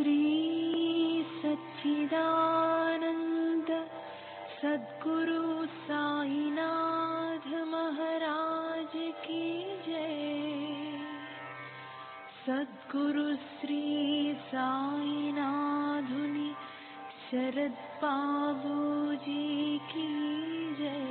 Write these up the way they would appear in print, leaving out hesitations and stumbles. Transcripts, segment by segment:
श्री सच्चिदानंद सद्गुरु साईनाथ महाराज की जय। सद्गुरु श्री साईनाथुनि शरद बाबूजी की जय।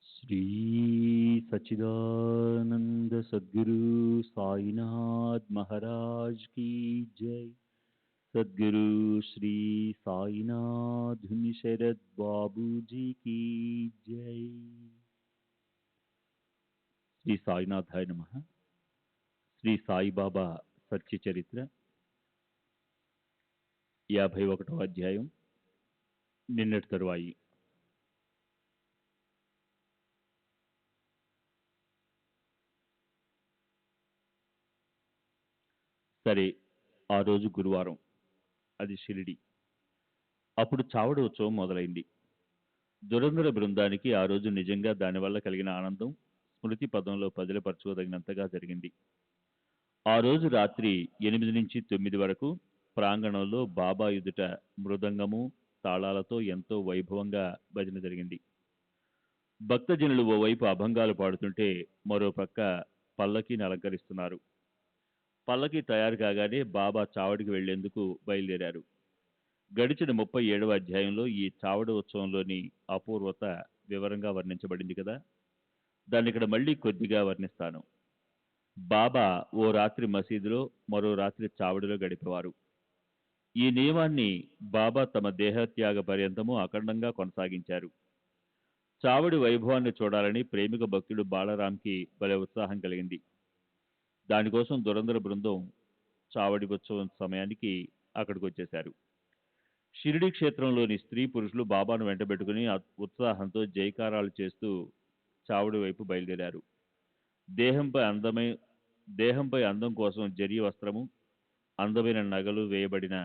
श्री सच्चिदानंद सद्गुरु साईनाथ महाराज की जय। सद्गुरु श्री साईनाथ शरद बाबू जी की जय। శ్రీ సాయినాథాయ నమః. శ్రీ సాయిబాబా సత్య చరిత్ర 51వ అధ్యాయం. నిన్నటి తరువాయి. సరే, ఆ రోజు గురువారం. అది షిరిడి. అప్పుడు చావడి ఉత్సవం మొదలైంది. దురంధర బృందానికి ఆ రోజు నిజంగా దానివల్ల కలిగిన ఆనందం స్మృతి పదంలో పదిలపరచుకోదగినంతగా జరిగింది. ఆ రోజు రాత్రి 8 నుంచి 9 వరకు ప్రాంగణంలో బాబా ఎదుట మృదంగము, తాళాలతో ఎంతో వైభవంగా భజన జరిగింది. భక్తజనులు ఓవైపు అభంగాలు పాడుతుంటే మరో ప్రక్క పల్లకీని అలంకరిస్తున్నారు. పల్లకీ తయారు కాగానే బాబా చావడికి వెళ్లేందుకు బయలుదేరారు. గడిచిన 37వ అధ్యాయంలో ఈ చావడి ఉత్సవంలోని అపూర్వత వివరంగా వర్ణించబడింది కదా, దాన్ని ఇక్కడ మళ్ళీ కొద్దిగా వర్ణిస్తాను. బాబా ఓ రాత్రి మసీదులో, మరో రాత్రి చావడిలో గడిపేవారు. ఈ నియమాన్ని బాబా తమ దేహత్యాగ పర్యంతము అఖండంగా కొనసాగించారు. చావడి వైభవాన్ని చూడాలని ప్రేమిక భక్తుడు బాలరాంకి భలే ఉత్సాహం కలిగింది. దానికోసం దురంధర బృందం చావడి ఉత్సవం సమయానికి అక్కడికి వచ్చేశారు. షిరిడి క్షేత్రంలోని స్త్రీ పురుషులు బాబాను వెంటబెట్టుకుని ఉత్సాహంతో జైకారాలు చేస్తూ చావడి వైపు బయలుదేరారు. దేహంపై అందం కోసం జరీ వస్త్రము, అందమైన నగలు వేయబడిన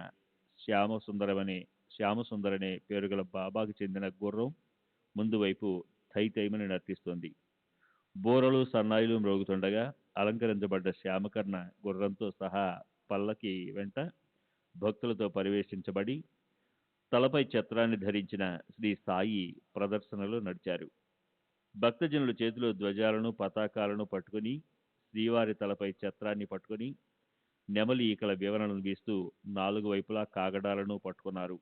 శ్యామసుందరనే పేరుగల బాబాకు చెందిన గుర్రం ముందు వైపు తైతైమని నర్తిస్తోంది. బోరలు, సన్నాయిలు మ్రోగుతుండగా అలంకరించబడ్డ శ్యామకర్ణ గుర్రంతో సహా పల్లకి వెంట భక్తులతో పరివేషించబడి తలపై ఛత్రాన్ని ధరించిన శ్రీ సాయి ప్రదర్శనలో నడిచారు. భక్తజనుల చేతిలో ధ్వజాలను, పతాకాలను పట్టుకుని, శ్రీవారి తలపై ఛత్రాన్ని పట్టుకుని, నెమలి ఈకల వివరణలు వీస్తూ 4 వైపులా కాగడాలను పట్టుకున్నారు.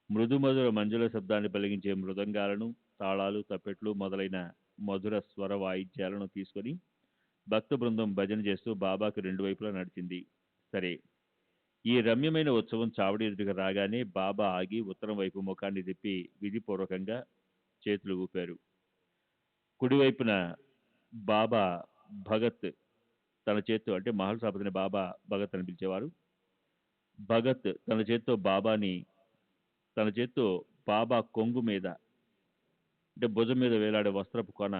మృదుమధుర మంజుల శబ్దాన్ని పలిగించే మృదంగాలను, తాళాలు, తప్పెట్లు మొదలైన మధుర స్వర వాయిద్యాలను తీసుకొని భక్త బృందం భజన చేస్తూ బాబాకు 2 వైపులా నడిచింది. సరే, ఈ రమ్యమైన ఉత్సవం చావడి ఎదుటికి రాగానే బాబా ఆగి ఉత్తరం వైపు ముఖాన్ని తిప్పి విధిపూర్వకంగా చేతులు ఊపారు. కుడివైపున బాబా భగత్ తన చేత్తో, అంటే మహల్ సాపతిని బాబా భగత్ అని పిలిచేవారు, భగత్ తన చేత్తో బాబా కొంగు మీద, అంటే భుజం మీద వేలాడే వస్త్రపు కొన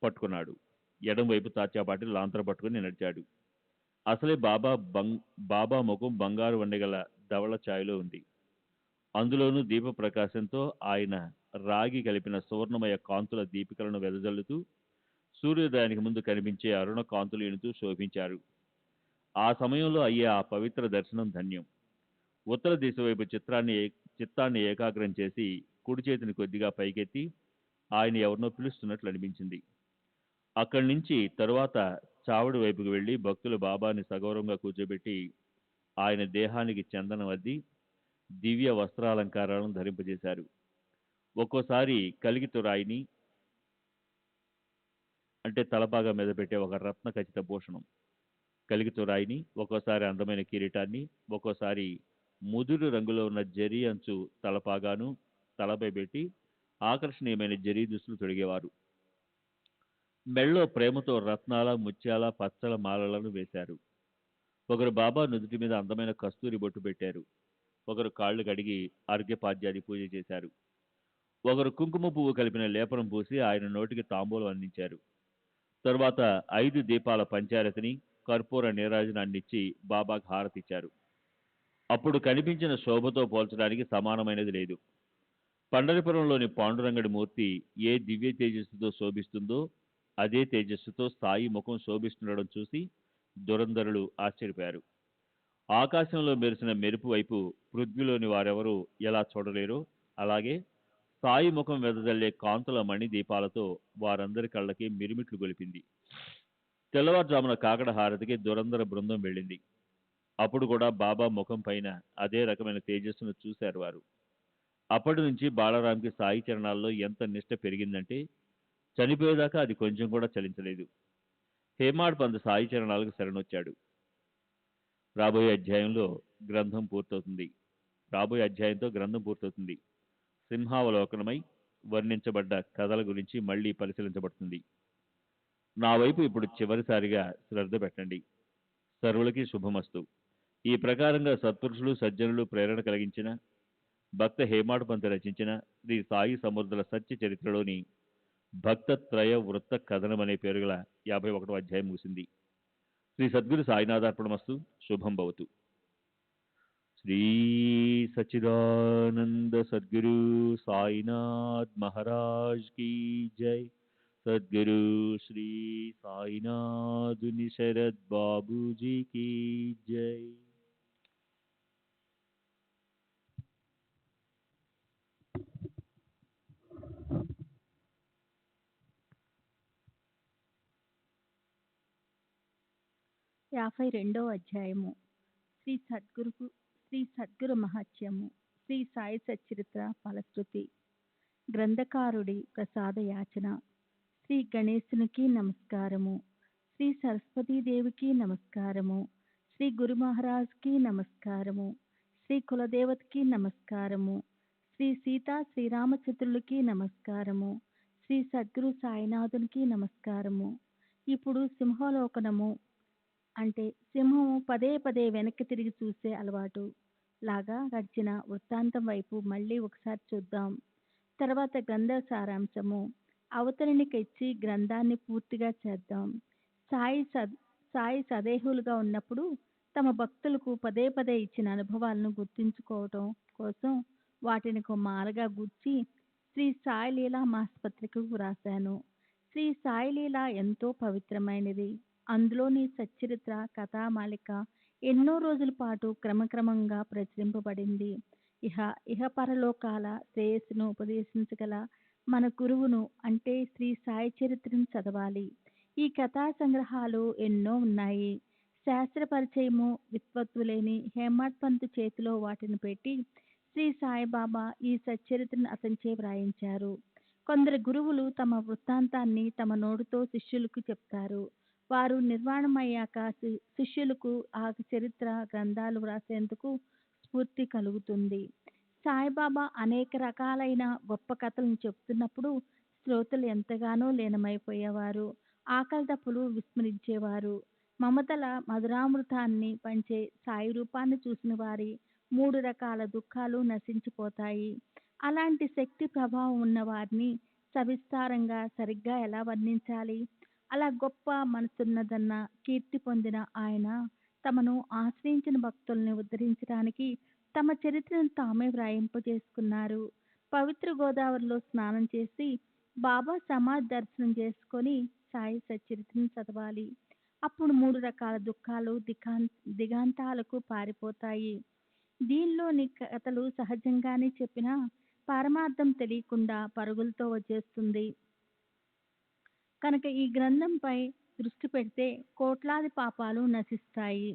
పట్టుకున్నాడు. ఎడం వైపు తాచాపాటి లాంతర పట్టుకుని నడిచాడు. అసలే బాబా ముఖం బంగారు వన్నెగల ధవళ ఛాయలో ఉంది. అందులోనూ దీప ప్రకాశంతో ఆయన రాగి కలిపిన సువర్ణమయ కాంతుల దీపికలను వెదజల్లుతూ సూర్యోదయానికి ముందు కనిపించే అరుణ కాంతులు ఈనుతూ శోభించారు. ఆ సమయంలో అయ్యే ఆ పవిత్ర దర్శనం ధన్యం. ఉత్తర దిశ వైపు చిత్తాన్ని ఏకాగ్రం చేసి కుడి చేతిని కొద్దిగా పైకెత్తి ఆయన ఎవరినో పిలుస్తున్నట్లు అనిపించింది. అక్కడి నుంచి తరువాత చావడి వైపుకు వెళ్లి భక్తులు బాబాని సగౌరవంగా కూర్చోబెట్టి ఆయన దేహానికి చందనం అద్ది దివ్య వస్త్రాలంకారాలను ధరింపజేశారు. ఒక్కోసారి కలిగితురాయిని, అంటే తలపాగా మీద పెట్టే ఒక రత్న ఖచ్చిత భూషణం కలిగితురాయిని, ఒక్కోసారి అందమైన కిరీటాన్ని, ఒక్కోసారి ముదురు రంగులో ఉన్న జరీ అంచు తలపాగాను తలపై పెట్టి ఆకర్షణీయమైన జరీ దుస్తులు తొడిగేవారు. మెళ్ళో ప్రేమతో రత్నాల, ముత్యాల, పచ్చల మాలలను వేశారు. ఒకరు బాబా నుదుటి మీద అందమైన కస్తూరి బొట్టు పెట్టారు. ఒకరు కాళ్ళు కడిగి అర్ఘ్యపాద్యాది పూజ చేశారు. ఒకరు కుంకుమ పువ్వు కలిపిన లేపనం పూసి ఆయన నోటికి తాంబూలం అందించారు. తరువాత 5 దీపాల పంచారతిని, కర్పూర నీరాజనాన్నిచ్చి బాబాకు హారతిచ్చారు. అప్పుడు కనిపించిన శోభతో పోల్చడానికి సమానమైనది లేదు. పండరిపురంలోని పాండురంగడి మూర్తి ఏ దివ్య తేజస్సుతో శోభిస్తుందో అదే తేజస్సుతో సాయి ముఖం శోభిస్తుండడం చూసి దురంధరులు ఆశ్చర్యపోయారు. ఆకాశంలో మెరిసిన మెరుపు వైపు పృథ్వీలోని వారెవరూ ఎలా చూడలేరో అలాగే సాయి ముఖం వెదజల్లే కాంతుల మణి దీపాలతో వారందరి కళ్ళకి మిరుమిట్లు గొలిపింది. తెల్లవారుజామున కాకడ హారతికి దురంధర బృందం వెళ్ళింది. అప్పుడు కూడా బాబా ముఖం పైన అదే రకమైన తేజస్సును చూశారు వారు. అప్పటి నుంచి బాలరాంకి సాయి చరణాల్లో ఎంత నిష్ట పెరిగిందంటే చనిపోయేదాకా అది కొంచెం కూడా చలించలేదు. హేమాడ్ పంత్ సాయి చరణాలకు శరణొచ్చాడు. రాబోయే అధ్యాయంతో గ్రంథం పూర్తవుతుంది. సింహావలోకనమై వర్ణించబడ్డ కథల గురించి మళ్ళీ పరిశీలించబడుతుంది. నా వైపు ఇప్పుడు చివరిసారిగా శ్రద్ధ పెట్టండి. సర్వులకి శుభమస్తు. ఈ ప్రకారంగా సత్పురుషులు, సజ్జనులు ప్రేరణ కలిగించిన భక్త హేమాడ్ పంత్ రచించిన శ్రీ సాయి సమర్థుల సత్య చరిత్రలోని భక్తత్రయ వృత్త కథనం అనే పేరు గల 51వ అధ్యాయం ముగిసింది. శ్రీ సద్గురు సాయినాథార్పణమస్తు. శుభం భవతు. श्री सच्चिदानंद सद्गुरु साईनाथ महाराज की जय। सद्गुरु श्री साईनाथ शरद बाबू जी की जय। యాభై రెండవ అధ్యాయము శ్రీ సద్గురు మహత్యము. శ్రీ సాయి సచ్చరిత్ర ఫలశ్రుతి. గ్రంథకారుడి ప్రసాద యాచన. శ్రీ గణేశునికి నమస్కారము. శ్రీ సరస్వతీదేవికి నమస్కారము. శ్రీ గురు మహారాజ్కి నమస్కారము. శ్రీ కులదేవతకి నమస్కారము. శ్రీ సీతా శ్రీరామచంద్రులకి నమస్కారము. శ్రీ సద్గురు సాయినాథునికి నమస్కారము. ఇప్పుడు సింహలోకనము అంటే సింహము పదే పదే వెనక్కి తిరిగి చూసే అలవాటు లాగా గడిచిన వృత్తాంతం వైపు మళ్ళీ ఒకసారి చూద్దాం. తర్వాత గ్రంథ సారాంశము. అవతరణికిచ్చి గ్రంథాన్ని పూర్తిగా చేద్దాం. సాయి సదేహులుగా ఉన్నప్పుడు తమ భక్తులకు పదే పదే ఇచ్చిన అనుభవాలను గుర్తుంచుకోవటం కోసం వాటిని ఒక మాలగా గుర్చి శ్రీ సాయి లీలా మాసపత్రికకు వ్రాశాను. శ్రీ సాయి లీల ఎంతో పవిత్రమైనది. అందులోని సచ్చరిత్ర కథామాలిక ఎన్నో రోజుల పాటు క్రమక్రమంగా ప్రచురింపబడింది. ఇహపరలోకాల శ్రేయస్సును ఉపదేశించగల మన గురువును అంటే శ్రీ సాయి చరిత్రను చదవాలి. ఈ కథా సంగ్రహాలు ఎన్నో ఉన్నాయి. శాస్త్ర పరిచయము విత్వత్తు లేని హేమడ్ పంత్ చేతిలో వాటిని పెట్టి శ్రీ సాయిబాబా ఈ సచ్చరిత్రను అతనిచే వ్రాయించారు. కొందరు గురువులు తమ వృత్తాంతాన్ని తమ నోటితో శిష్యులకు చెప్తారు. వారు నిర్వాణమయ్యాక శిష్యులకు ఆ చరిత్ర గ్రంథాలు వ్రాసేందుకు స్ఫూర్తి కలుగుతుంది. సాయిబాబా అనేక రకాలైన గొప్ప కథలను చెబుతున్నప్పుడు శ్రోతలు ఎంతగానో లీనమైపోయేవారు. ఆకలి దప్పులు విస్మరించేవారు. మమతల మధురామృతాన్ని పంచే సాయి రూపాన్ని చూసిన వారి 3 రకాల దుఃఖాలు నశించిపోతాయి. అలాంటి శక్తి ప్రభావం ఉన్న వారిని సవిస్తారంగా సరిగ్గా ఎలా వర్ణించాలి? అలా గొప్ప మనసున్నదన్న కీర్తి పొందిన ఆయన తమను ఆశ్రయించిన భక్తుల్ని ఉద్ధరించడానికి తమ చరిత్రను తామే వ్రాయింపజేసుకున్నారు. పవిత్ర గోదావరిలో స్నానం చేసి బాబా సమాధి దర్శనం చేసుకొని సాయి సచ్చరిత్రను చదవాలి. అప్పుడు 3 రకాల దుఃఖాలు దిగాంతాలకు పారిపోతాయి. దీనిలోని కథలు సహజంగానే చెప్పినా పరమార్థం తెలియకుండా పరుగులతో వచ్చేస్తుంది. కనుక ఈ గ్రంథంపై దృష్టి పెడితే కోట్లాది పాపాలు నశిస్తాయి.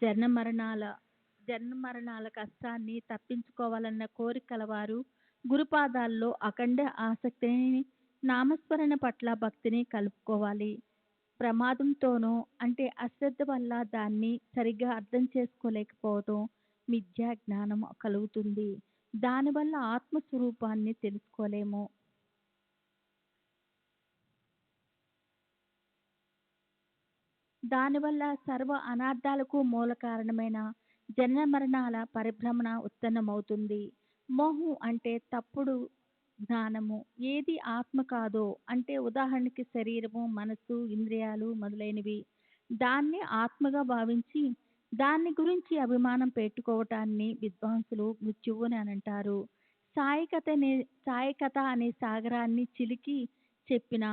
జన్మ మరణాల కష్టాన్ని తప్పించుకోవాలన్న కోరిక కలవారు గురుపాదాల్లో అఖండ ఆసక్తిని నామస్మరణ పట్ల భక్తిని కలుపుకోవాలి. ప్రమాదంతోనో అంటే అశ్రద్ధ వల్ల దాన్ని సరిగ్గా అర్థం చేసుకోలేకపోవటం మిథ్యా జ్ఞానం కలుగుతుంది. దానివల్ల ఆత్మస్వరూపాన్ని తెలుసుకోలేము. దానివల్ల సర్వ అనార్థాలకు మూల కారణమైన జన్మ మరణాల పరిభ్రమణ ఉత్పన్నమవుతుంది. మోహం అంటే తప్పుడు జ్ఞానము. ఏది ఆత్మ కాదో అంటే ఉదాహరణకి శరీరము, మనస్సు, ఇంద్రియాలు మొదలైనవి దాన్ని ఆత్మగా భావించి దాన్ని గురించి అభిమానం పెట్టుకోవటాన్ని విద్వాంసులు మృత్యువు అని అంటారు. సాయి కథ అనే సాగరాన్ని చిలికి చెప్పిన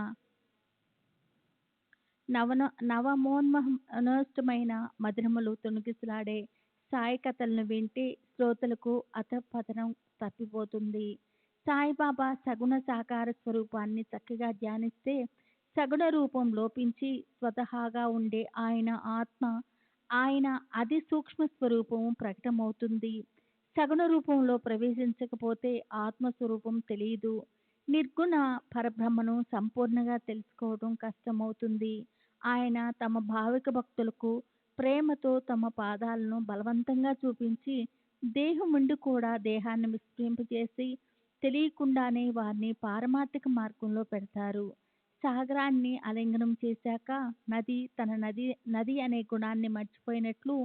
నవమోన్మహనోష్టమైన మధురములు తొణికిసలాడే సాయి కథలను వింటే శ్రోతలకు అధపతనం తప్పిపోతుంది. సాయిబాబా సగుణ సాకార స్వరూపాన్ని చక్కగా ధ్యానిస్తే సగుణ రూపం లోపించి స్వతహాగా ఉండే ఆయన ఆత్మ, ఆయన అతి సూక్ష్మ స్వరూపం ప్రకటమవుతుంది. సగుణ రూపంలో ప్రవేశించకపోతే ఆత్మస్వరూపం తెలియదు. నిర్గుణ పరబ్రహ్మను సంపూర్ణంగా తెలుసుకోవడం కష్టమవుతుంది. ఆయన తమ భావిక భక్తులకు ప్రేమతో తమ పాదాలను బలవంతంగా చూపించి దేహం ఉండి కూడా దేహాన్ని విస్మరింపజేసి తెలియకుండానే వారిని పారమార్థిక మార్గంలో పెడతారు. సాగరాన్ని ఆలింగనం చేశాక నది తన నది అనే గుణాన్ని మర్చిపోయినట్లు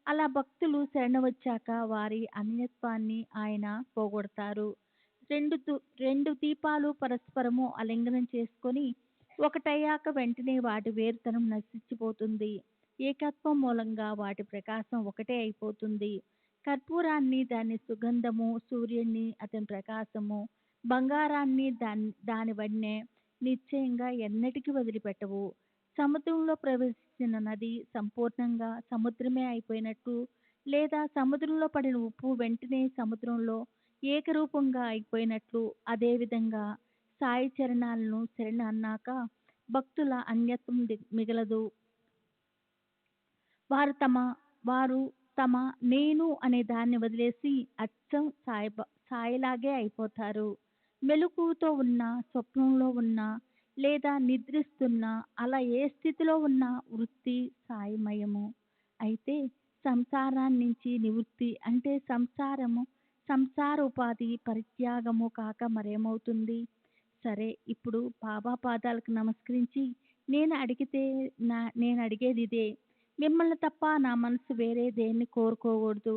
అలా భక్తులు శరణ వచ్చాక వారి అన్యత్వాన్ని ఆయన పోగొడతారు. రెండు దీపాలు పరస్పరము ఆలింగనం చేసుకొని ఒకటయ్యాక వెంటనే వాటి వేరుతనం నశించిపోతుంది. ఏకత్వం మూలంగా వాటి ప్రకాశం ఒకటే అయిపోతుంది. కర్పూరాన్ని దాని సుగంధము, సూర్యుడిని అతని ప్రకాశము, బంగారాన్ని దాని వన్నె నిశ్చయంగా ఎన్నటికీ వదిలిపెట్టవు. సముద్రంలో ప్రవేశించిన నది సంపూర్ణంగా సముద్రమే అయిపోయినట్టు, లేదా సముద్రంలో పడిన ఉప్పు వెంటనే సముద్రంలో ఏకరూపంగా అయిపోయినట్లు, అదేవిధంగా సాయి చరణాలను శరణ అన్నాక భక్తుల అన్యత్వం మిగలదు. వారు తమ నేను అనే దాన్ని వదిలేసి అచ్చం సాయిలాగే అయిపోతారు. మెలకువతో ఉన్నా, స్వప్నంలో ఉన్నా, లేదా నిద్రిస్తున్నా, అలా ఏ స్థితిలో ఉన్నా వృత్తి సాయిమయము. అయితే సంసారాన్నించి నివృత్తి అంటే సంసార ఉపాధి పరిత్యాగము కాక మరేమవుతుంది? సరే, ఇప్పుడు బాబా పాదాలకు నమస్కరించి నేను అడిగేది ఇదే. మిమ్మల్ని తప్ప నా మనసు వేరే దేన్ని కోరుకోకూడదు.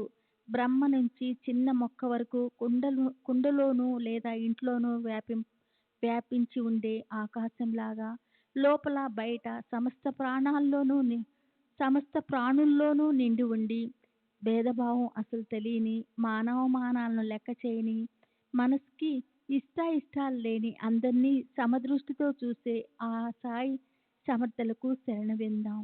బ్రహ్మ నుంచి చిన్న మొక్క వరకు, కుండలోనూ లేదా ఇంట్లోనూ వ్యాపించి ఉండే ఆకాశంలాగా లోపల బయట సమస్త ప్రాణుల్లోనూ నిండి ఉండి, భేదభావం అసలు తెలియని, మానవమానాలను లెక్క చేయని, మనసుకి ఇష్టాలు లేని అందరినీ సమదృష్టితో చూసే ఆ సాయి సమర్థలకు శరణ విందాం.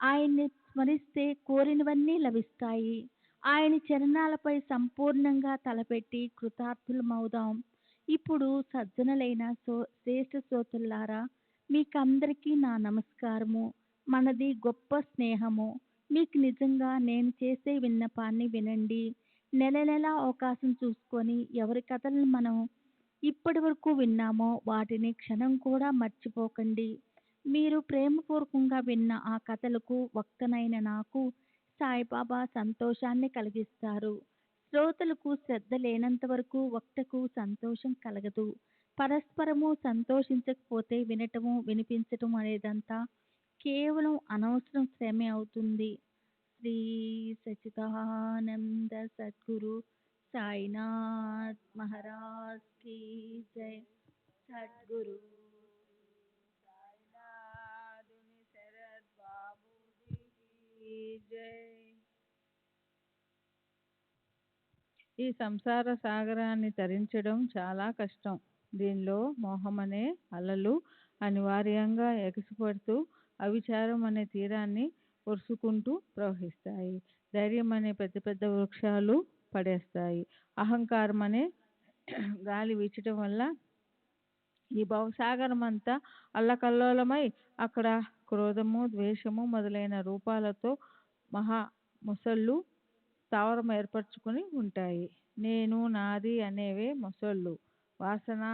ఆయన్ని స్మరిస్తే కోరినవన్నీ లభిస్తాయి. ఆయన చరణాలపై సంపూర్ణంగా తలపెట్టి కృతార్థులమవుదాం. ఇప్పుడు సజ్జనులైన శ్రేష్ఠ శ్రోతలారా, మీకందరికీ నా నమస్కారము. మనది గొప్ప స్నేహము. మీకు నిజంగా నేను చేసే విన్నపాన్ని వినండి. నెల అవకాశం చూసుకొని ఎవరి కథలను మనం ఇప్పటి వరకు విన్నామో వాటిని క్షణం కూడా మర్చిపోకండి. మీరు ప్రేమపూర్వకంగా విన్న ఆ కథలకు వక్తనైన నాకు సాయిబాబా సంతోషాన్ని కలిగిస్తారు. శ్రోతలకు శ్రద్ధ లేనంత వరకు వక్తకు సంతోషం కలగదు. పరస్పరము సంతోషించకపోతే వినటము, వినిపించటం అనేదంతా కేవలం అనవసరం శ్రమే అవుతుంది. శ్రీ సచ్చిదానంద సద్గురు సాయినాథ్ మహారాజ్ కీ జై. సద్గురు సాయినాథుని శరత్ బాబూజీ జై. ఈ సంసార సాగరాన్ని తరించడం చాలా కష్టం. దీనిలో మోహమనే అలలు అనివార్యంగా ఎగసిపడుతూ అవిచారం అనే తీరాన్ని ఒరుసుకుంటూ ప్రవహిస్తాయి. ధైర్యం అనే పెద్ద పెద్ద వృక్షాలు పడేస్తాయి. అహంకారం అనే గాలి వీచటం వల్ల ఈ భవసాగరం అంతా అల్లకల్లోలమై అక్కడ క్రోధము, ద్వేషము మొదలైన రూపాలతో మొసళ్ళు స్థావరం ఏర్పరచుకుని ఉంటాయి. నేను, నాది అనేవే మొసళ్ళు. వాసన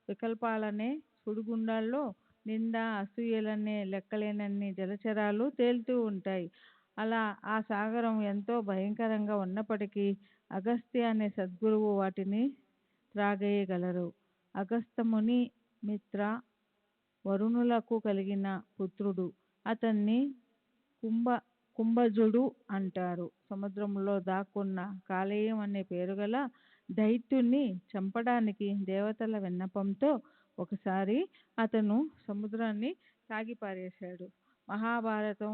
వికల్పాలనే సుడిగుండాల్లో నింద, అసూయలనే లెక్కలేనన్ని జలచరాలు తేలుతూ ఉంటాయి. అలా ఆ సాగరం ఎంతో భయంకరంగా ఉన్నప్పటికీ అగస్త్య అనే సద్గురువు వాటిని త్రాగేయగలరు. అగస్త్యముని మిత్ర వరుణులకు కలిగిన పుత్రుడు. అతన్ని కుంభజుడు అంటారు. సముద్రంలో దాక్కున్న కాలేయం అనే పేరుగల దైత్యుణ్ణి చంపడానికి దేవతల విన్నపంతో ఒకసారి అతను సముద్రాన్ని తాగిపారేశాడు. మహాభారతం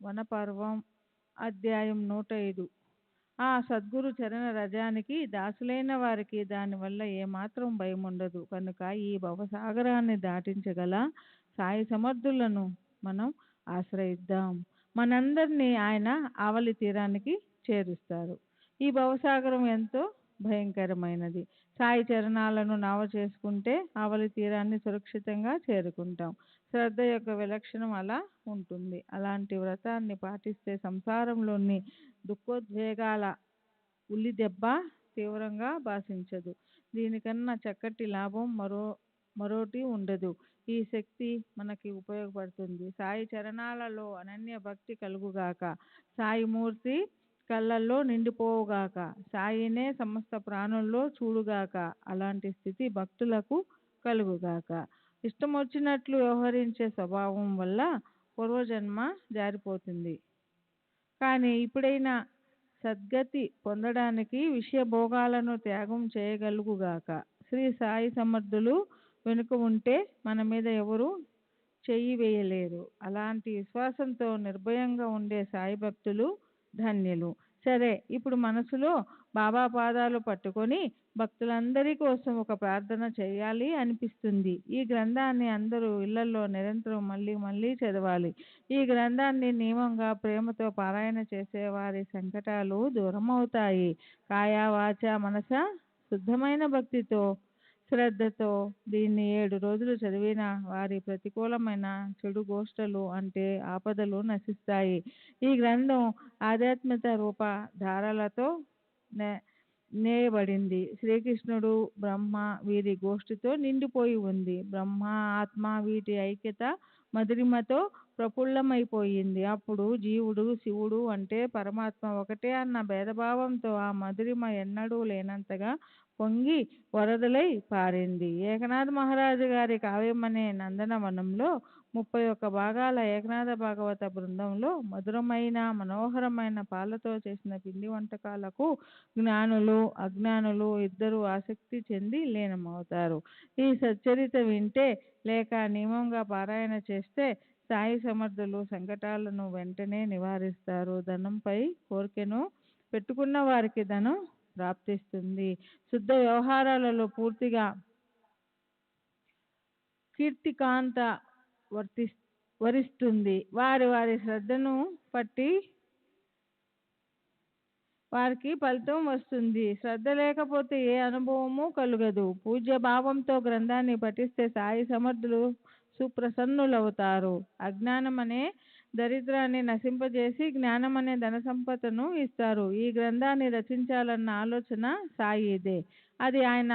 వనపర్వం అధ్యాయం 105. ఆ సద్గురు చరణ రజానికి దాసులైన వారికి దానివల్ల ఏమాత్రం భయం ఉండదు. కనుక ఈ భవసాగరాన్ని దాటించగల సాయి సమర్థులను మనం ఆశ్రయిద్దాం. మనందరినీ ఆయన ఆవలి తీరానికి చేరుస్తారు. ఈ భవసాగరం ఎంతో భయంకరమైనది. సాయి చరణాలను నావ చేసుకుంటే ఆవలి తీరాన్ని సురక్షితంగా చేరుకుంటాం. శ్రద్ధ యొక్క విలక్షణం అలా ఉంటుంది. అలాంటి వ్రతాన్ని పాటిస్తే సంసారంలోని దుఃఖోద్వేగాల ఉల్లిదెబ్బ తీవ్రంగా భాషించదు. దీనికన్నా చక్కటి లాభం మరోటి ఉండదు. ఈ శక్తి మనకి ఉపయోగపడుతుంది. సాయి చరణాలలో అనన్య భక్తి కలుగుగాక. సాయి మూర్తి కళ్ళల్లో నిండిపోవుగాక. సాయినే సమస్త ప్రాణుల్లో చూడుగాక. అలాంటి స్థితి భక్తులకు కలుగుగాక. ఇష్టం వచ్చినట్లు వ్యవహరించే స్వభావం వల్ల పూర్వజన్మ జారిపోతుంది. కానీ ఇప్పుడైనా సద్గతి పొందడానికి విషయ భోగాలను త్యాగం చేయగలుగుగాక. శ్రీ సాయి సమర్థులు వెనుక ఉంటే మన మీద ఎవరు చెయ్యి వేయలేరు. అలాంటి విశ్వాసంతో నిర్భయంగా ఉండే సాయి భక్తులు ధన్యులు. సరే, ఇప్పుడు మనసులో బాబా పాదాలు పట్టుకొని భక్తులందరి కోసం ఒక ప్రార్థన చేయాలి అనిపిస్తుంది. ఈ గ్రంథాన్ని అందరూ ఇళ్లలో నిరంతరం మళ్ళీ మళ్ళీ చదవాలి. ఈ గ్రంథాన్ని నియమంగా ప్రేమతో పారాయణ చేసే వారి సంకటాలు దూరమవుతాయి. కాయ వాచ మనస శుద్ధమైన భక్తితో శ్రద్ధతో దీన్ని 7 రోజులు చదివిన వారి ప్రతికూలమైన చెడు గోష్ఠలు అంటే ఆపదలు నశిస్తాయి. ఈ గ్రంథం ఆధ్యాత్మిక రూప ధారలతో నేయబడింది. శ్రీకృష్ణుడు బ్రహ్మ వీరి గోష్ఠితో నిండిపోయి ఉంది. బ్రహ్మ ఆత్మ వీటి ఐక్యత మధురిమతో ప్రఫుల్లమైపోయింది. అప్పుడు జీవుడు శివుడు అంటే పరమాత్మ ఒకటే అన్న భేదభావంతో ఆ మధురిమ ఎన్నడూ లేనంతగా పొంగి వరదలై పారింది. ఏకనాథ మహారాజు గారి కావ్యమనే నందనవనంలో 31 భాగాల ఏకనాథ భాగవత బృందంలో మధురమైన మనోహరమైన పాలతో చేసిన పిండి వంటకాలకు జ్ఞానులు అజ్ఞానులు ఇద్దరూ ఆసక్తి చెంది లీనమవుతారు. ఈ సచ్చరిత వింటే లేక నియమంగా పారాయణ చేస్తే సాయి సమర్థులు సంకటాలను వెంటనే నివారిస్తారు. ధనంపై కోరికను పెట్టుకున్న వారికి ధనం ప్రాప్తిస్తుంది. శుద్ధ వ్యవహారాలలో పూర్తిగా కీర్తికాంత వరిస్తుంది. వారి వారి శ్రద్ధను బట్టి వారికి ఫలితం వస్తుంది. శ్రద్ధ లేకపోతే ఏ అనుభవము కలుగదు. పూజ్య భావంతో గ్రంథాన్ని పఠిస్తే సాయి సమర్థులు సుప్రసన్నులవుతారు. అజ్ఞానం అనే దరిద్రాన్ని నశింపజేసి జ్ఞానం అనే ధన సంపదను ఇస్తారు. ఈ గ్రంథాన్ని రచించాలన్న ఆలోచన సాయిదే. అది ఆయన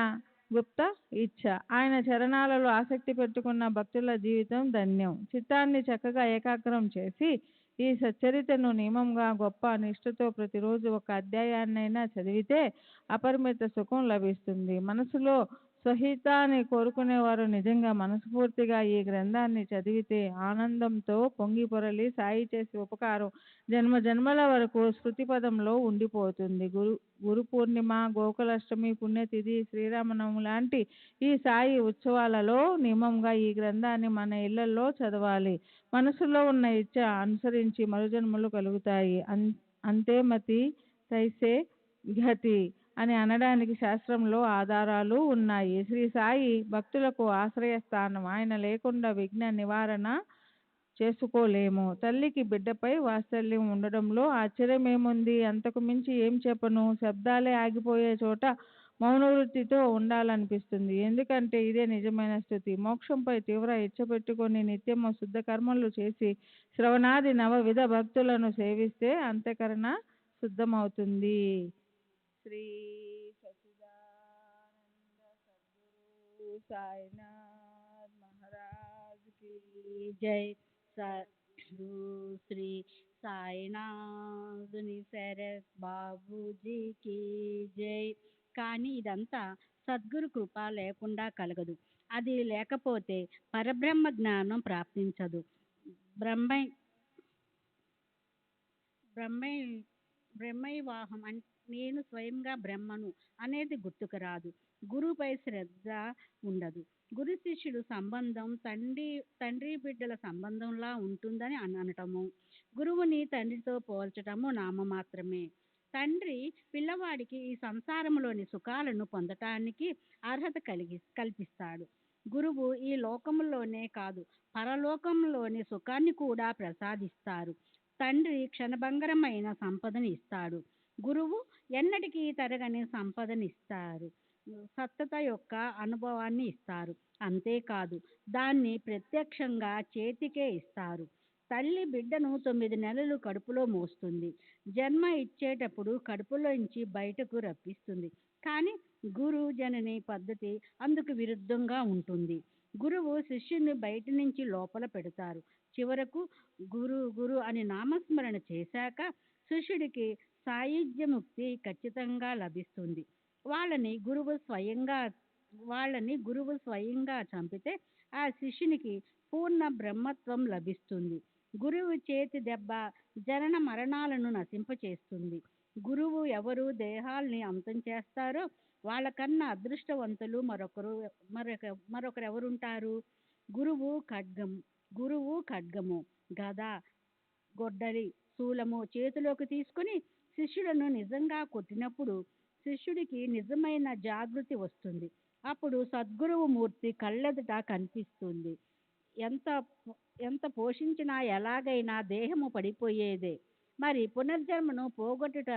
గుప్త ఇచ్ఛ. ఆయన చరణాలలో ఆసక్తి పెట్టుకున్న భక్తుల జీవితం ధన్యం. చిత్తాన్ని చక్కగా ఏకాగ్రం చేసి ఈ సచ్చరితను నియమంగా గొప్ప నిష్ఠతో ప్రతిరోజు ఒక అధ్యాయాన్నైనా చదివితే అపరిమిత సుఖం లభిస్తుంది. మనసులో స్వహితాన్ని కోరుకునేవారు నిజంగా మనస్ఫూర్తిగా ఈ గ్రంథాన్ని చదివితే ఆనందంతో పొంగి పొరలి సాయి చేసే ఉపకారం జన్మ జన్మల వరకు స్మృతి పదంలో ఉండిపోతుంది. గురు పూర్ణిమ, గోకులాష్టమి, పుణ్యతిథి, శ్రీరామనవమి లాంటి ఈ సాయి ఉత్సవాలలో నియమంగా ఈ గ్రంథాన్ని మన ఇళ్లలో చదవాలి. మనసులో ఉన్న ఇచ్చ అనుసరించి మరుజన్మలు కలుగుతాయి. అంతే మతి తైసే గతి అని అనడానికి శాస్త్రంలో ఆధారాలు ఉన్నాయి. శ్రీ సాయి భక్తులకు ఆశ్రయస్థానం. ఆయన లేకుండా విఘ్న నివారణ చేసుకోలేము. తల్లికి బిడ్డపై వాత్సల్యం ఉండడంలో ఆశ్చర్యమేముంది? అంతకు మించి ఏం చెప్పను? శబ్దాలే ఆగిపోయే చోట మౌనవృత్తితో ఉండాలనిపిస్తుంది. ఎందుకంటే ఇదే నిజమైన స్థుతి. మోక్షంపై తీవ్ర ఇచ్చ పెట్టుకొని నిత్యము శుద్ధ కర్మలు చేసి శ్రవణాది నవవిధ భక్తులను సేవిస్తే అంతఃకరణ శుద్ధమవుతుంది. శ్రీ సచ్చిదానంద సద్గురు సాయినాథ్ మహారాజ్ కి జై. శ్రీ సాయినాథుని శరత్ బాబూజీకి జై. కానీ ఇదంతా సద్గురు కృప లేకుండా కలగదు. అది లేకపోతే పరబ్రహ్మ జ్ఞానం ప్రాప్తించదు. బ్రహ్మై బ్రహ్మై బ్రహ్మైవాహం నేను స్వయంగా బ్రహ్మను అనేది గుర్తుకు రాదు. గురువుపై శ్రద్ధ ఉండదు. గురు శిష్యుడు సంబంధం తండ్రి బిడ్డల సంబంధంలా ఉంటుందని అనటము, గురువుని తండ్రితో పోల్చటము నామమాత్రమే. తండ్రి పిల్లవాడికి ఈ సంసారంలోని సుఖాలను పొందటానికి అర్హత కల్పిస్తాడు. గురువు ఈ లోకంలోనే కాదు పరలోకంలోని సుఖాన్ని కూడా ప్రసాదిస్తారు. తండ్రి క్షణభంగరమైన సంపదని ఇస్తాడు. గురువు ఎన్నటికీ తరగని సంపదనిస్తారు. సత్తత యొక్క అనుభవాన్ని ఇస్తారు. అంతేకాదు దాన్ని ప్రత్యక్షంగా చేతికే ఇస్తారు. తల్లి బిడ్డను 9 నెలలు కడుపులో మోస్తుంది. జన్మ ఇచ్చేటప్పుడు కడుపులోంచి బయటకు రప్పిస్తుంది. కానీ గురు జనని పద్ధతి అందుకు విరుద్ధంగా ఉంటుంది. గురువు శిష్యుని బయట నుంచి లోపల పెడతారు. చివరకు గురు గురు అని నామస్మరణ చేశాక శిష్యుడికి సాయుధ్యముక్తి ఖచ్చితంగా లభిస్తుంది. వాళ్ళని గురువు స్వయంగా చంపితే ఆ శిష్యునికి పూర్ణ బ్రహ్మత్వం లభిస్తుంది. గురువు చేతి దెబ్బ జనన మరణాలను నశింపచేస్తుంది. గురువు ఎవరు దేహాల్ని అంతం చేస్తారో వాళ్ళకన్నా అదృష్టవంతులు మరొకరెవరుంటారు? గురువు ఖడ్గము, గద, గొడ్డలి, శూలము చేతిలోకి తీసుకుని శిష్యులను నిజంగా కొట్టినప్పుడు శిష్యుడికి నిజమైన జాగృతి వస్తుంది. అప్పుడు సద్గురువు మూర్తి కళ్ళెదుట కనిపిస్తుంది. ఎంత ఎంత పోషించినా ఎలాగైనా దేహము పడిపోయేదే. మరి పునర్జన్మను పోగొట్టుట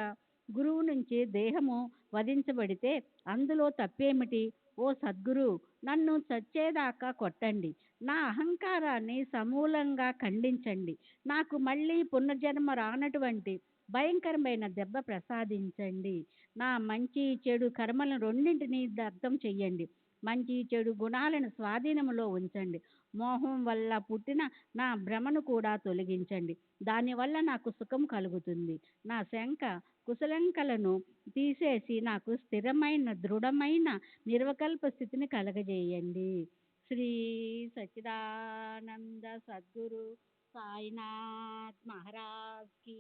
గురువు నుంచి దేహము వధించబడితే అందులో తప్పేమిటి? ఓ సద్గురు, నన్ను చచ్చేదాకా కొట్టండి, నా అహంకారాన్ని సమూలంగా ఖండించండి, నాకు మళ్ళీ పునర్జన్మ రానటువంటి భయంకరమైన దెబ్బ ప్రసాదించండి, నా మంచి చెడు కర్మలను రెండింటినీ దగ్ధం చెయ్యండి, మంచి చెడు గుణాలను స్వాధీనంలో ఉంచండి, మోహం వల్ల పుట్టిన నా భ్రమను కూడా తొలగించండి, దానివల్ల నాకు సుఖం కలుగుతుంది, నా శంక కుశలంకలను తీసేసి నాకు స్థిరమైన దృఢమైన నిర్వకల్ప స్థితిని కలగజేయండి. శ్రీ సచ్చిదానంద సద్గురు సాయినాథ్ మహారాజ్ की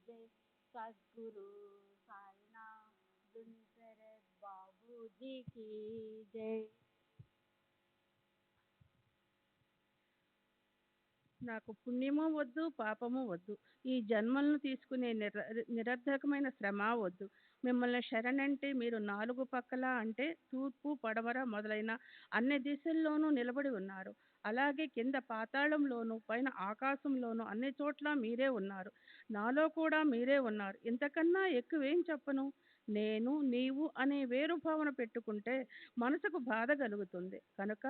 जय. सद्गुरु साईनाथ दुनिसरत बाबू जी की जय. నాకు పుణ్యము వద్దు, పాపము వద్దు, ఈ జన్మలను తీసుకునే నిరర్ధకమైన శ్రమ వద్దు. మిమ్మల్ని శరణంటే మీరు నాలుగు పక్కల అంటే తూర్పు, పడమర మొదలైన అన్ని దిశల్లోనూ నిలబడి ఉన్నారు. అలాగే కింద పాతాళంలోనూ పైన ఆకాశంలోనూ అన్ని చోట్ల మీరే ఉన్నారు. నాలో కూడా మీరే ఉన్నారు. ఇంతకన్నా ఎక్కువేం చెప్పను. నేను నీవు అనే వేరు భావన పెట్టుకుంటే మనసుకు బాధ కలుగుతుంది. కనుక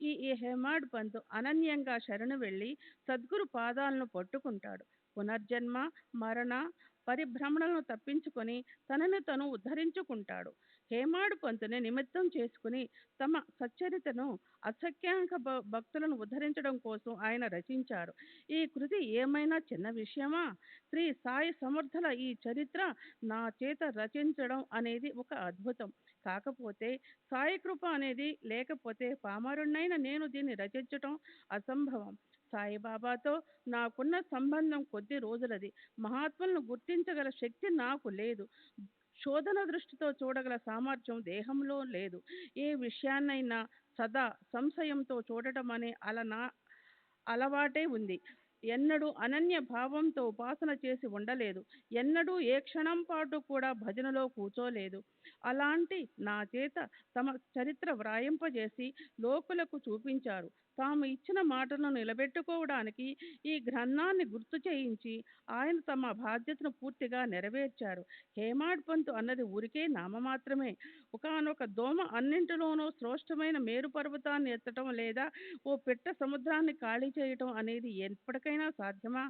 ఈ హేమాడ్ పంతు అనన్యంగా శరణు వెళ్ళి సద్గురు పాదాలను పట్టుకుంటాడు. పునర్జన్మ మరణ పరిభ్రమణలను తప్పించుకొని తనను తను ఉద్ధరించుకుంటాడు. హేమాడు పంతుని నిమిత్తం చేసుకుని తమ సచ్చరితను అసంఖ్యాక భక్తులను ఉద్ధరించడం కోసం ఆయన రచించారు. ఈ కృతి ఏమైనా చిన్న విషయమా? శ్రీ సాయి సమర్థుల ఈ చరిత్ర నా చేత రచించడం అనేది ఒక అద్భుతం. కాకపోతే సాయి కృప అనేది లేకపోతే పామరుణ్ణైన నేను దీన్ని రచించటం అసంభవం. సాయిబాబాతో నాకున్న సంబంధం కొద్ది రోజులది. మహాత్ములను గుర్తించగల శక్తి నాకు లేదు. శోధన దృష్టితో చూడగల సామర్థ్యం దేహంలో లేదు. ఏ విషయాన్నైనా సదా సంశయంతో చూడటం అనే అలవాటే ఉంది. ఎన్నడూ అనన్య భావంతో ఉపాసన చేసి ఉండలేదు. ఎన్నడూ ఏ క్షణం పాటు కూడా భజనలో కూర్చోలేదు. అలాంటి నా చేత తమ చరిత్ర వ్రాయింపజేసి లోకులకు చూపించారు. తాము ఇచ్చిన మాటలను నిలబెట్టుకోవడానికి ఈ గ్రంథాన్ని గుర్తు చేయించి ఆయన తమ బాధ్యతను పూర్తిగా నెరవేర్చారు. హేమాడ్ పంతు అన్నది ఊరికే నామమాత్రమే. ఒకానొక దోమ అన్నింటిలోనూ శ్రేష్టమైన మేరు పర్వతాన్ని ఎత్తడం లేదా ఓ పిట్ట సముద్రాన్ని ఖాళీ చేయటం అనేది ఎప్పటికైనా సాధ్యమా?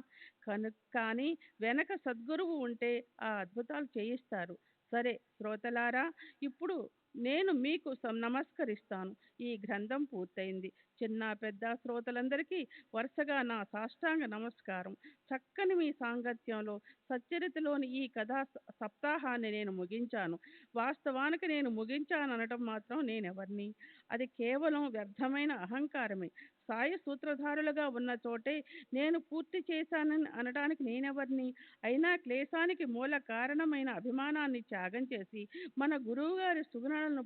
కానీ వెనక సద్గురువు ఉంటే ఆ అద్భుతాలు చేయిస్తారు. సరే శ్రోతలారా, ఇప్పుడు నేను మీకు నమస్కరిస్తాను. ఈ గ్రంథం పూర్తయింది. చిన్న పెద్ద శ్రోతలందరికీ వరుసగా నా సాష్టాంగ నమస్కారం. చక్కని మీ సాంగత్యంలో సచ్చరితలోని ఈ కథా సప్తాహాన్ని నేను ముగించాను. వాస్తవానికి నేను ముగించాననటం మాత్రం నేనెవరిని? అది కేవలం వ్యర్థమైన అహంకారమే. సాయి సూత్రధారులుగా ఉన్న చోటే నేను పూర్తి చేశానని అనడానికి నేనెవరిని? అయినా క్లేశానికి మూల కారణమైన అభిమానాన్ని త్యాగం చేసి మన గురువుగారి సుగుణాలను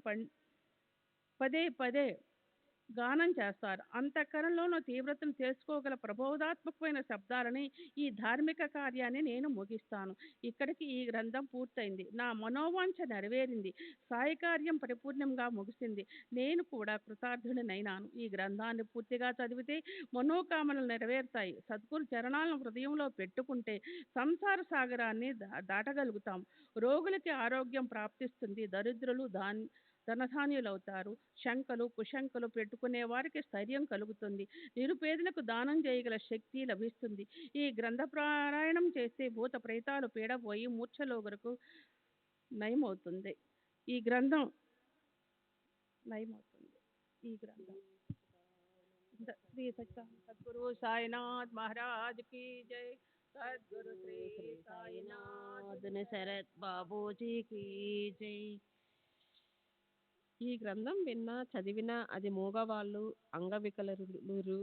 పదే పదే గానం చేస్తారు. అంతఃకరణలోని తీవ్రతను తెలుసుకోగల ప్రబోధాత్మకమైన శబ్దాలని ఈ ధార్మిక కార్యాన్ని నేను ముగిస్తాను. ఇక్కడికి ఈ గ్రంథం పూర్తయింది. నా మనోవాంఛ నెరవేరింది. సాయి కార్యం పరిపూర్ణంగా ముగిసింది. నేను కూడా కృతార్థుడినైనాను. ఈ గ్రంథాన్ని పూర్తిగా చదివితే మనోకామనలు నెరవేరుతాయి. సద్గురు చరణాలను హృదయంలో పెట్టుకుంటే సంసార సాగరాన్ని దాటగలుగుతాం. రోగులకి ఆరోగ్యం ప్రాప్తిస్తుంది. దరిద్రులు ధనధాన్యులవుతారు. శంకలు కుశంకలు పెట్టుకునే వారికి స్థైర్యం కలుగుతుంది. నిరుపేదలకు దానం చేయగల శక్తి లభిస్తుంది. ఈ గ్రంథ పారాయణం చేస్తే భూత ప్రేతాలు పీడపోయి మూర్ఛలోగులకు నయమవుతుంది. ఈ గ్రంథం శ్రీ సద్గురు సాయినాథ్ మహారాజ్ की जय. సద్గురు శ్రీ సాయినాథ్ శరత్ బాబూజీ की जय. ఈ గ్రంథం విన్నా చదివినా అది మూగవాళ్ళు, అంగవికలురు,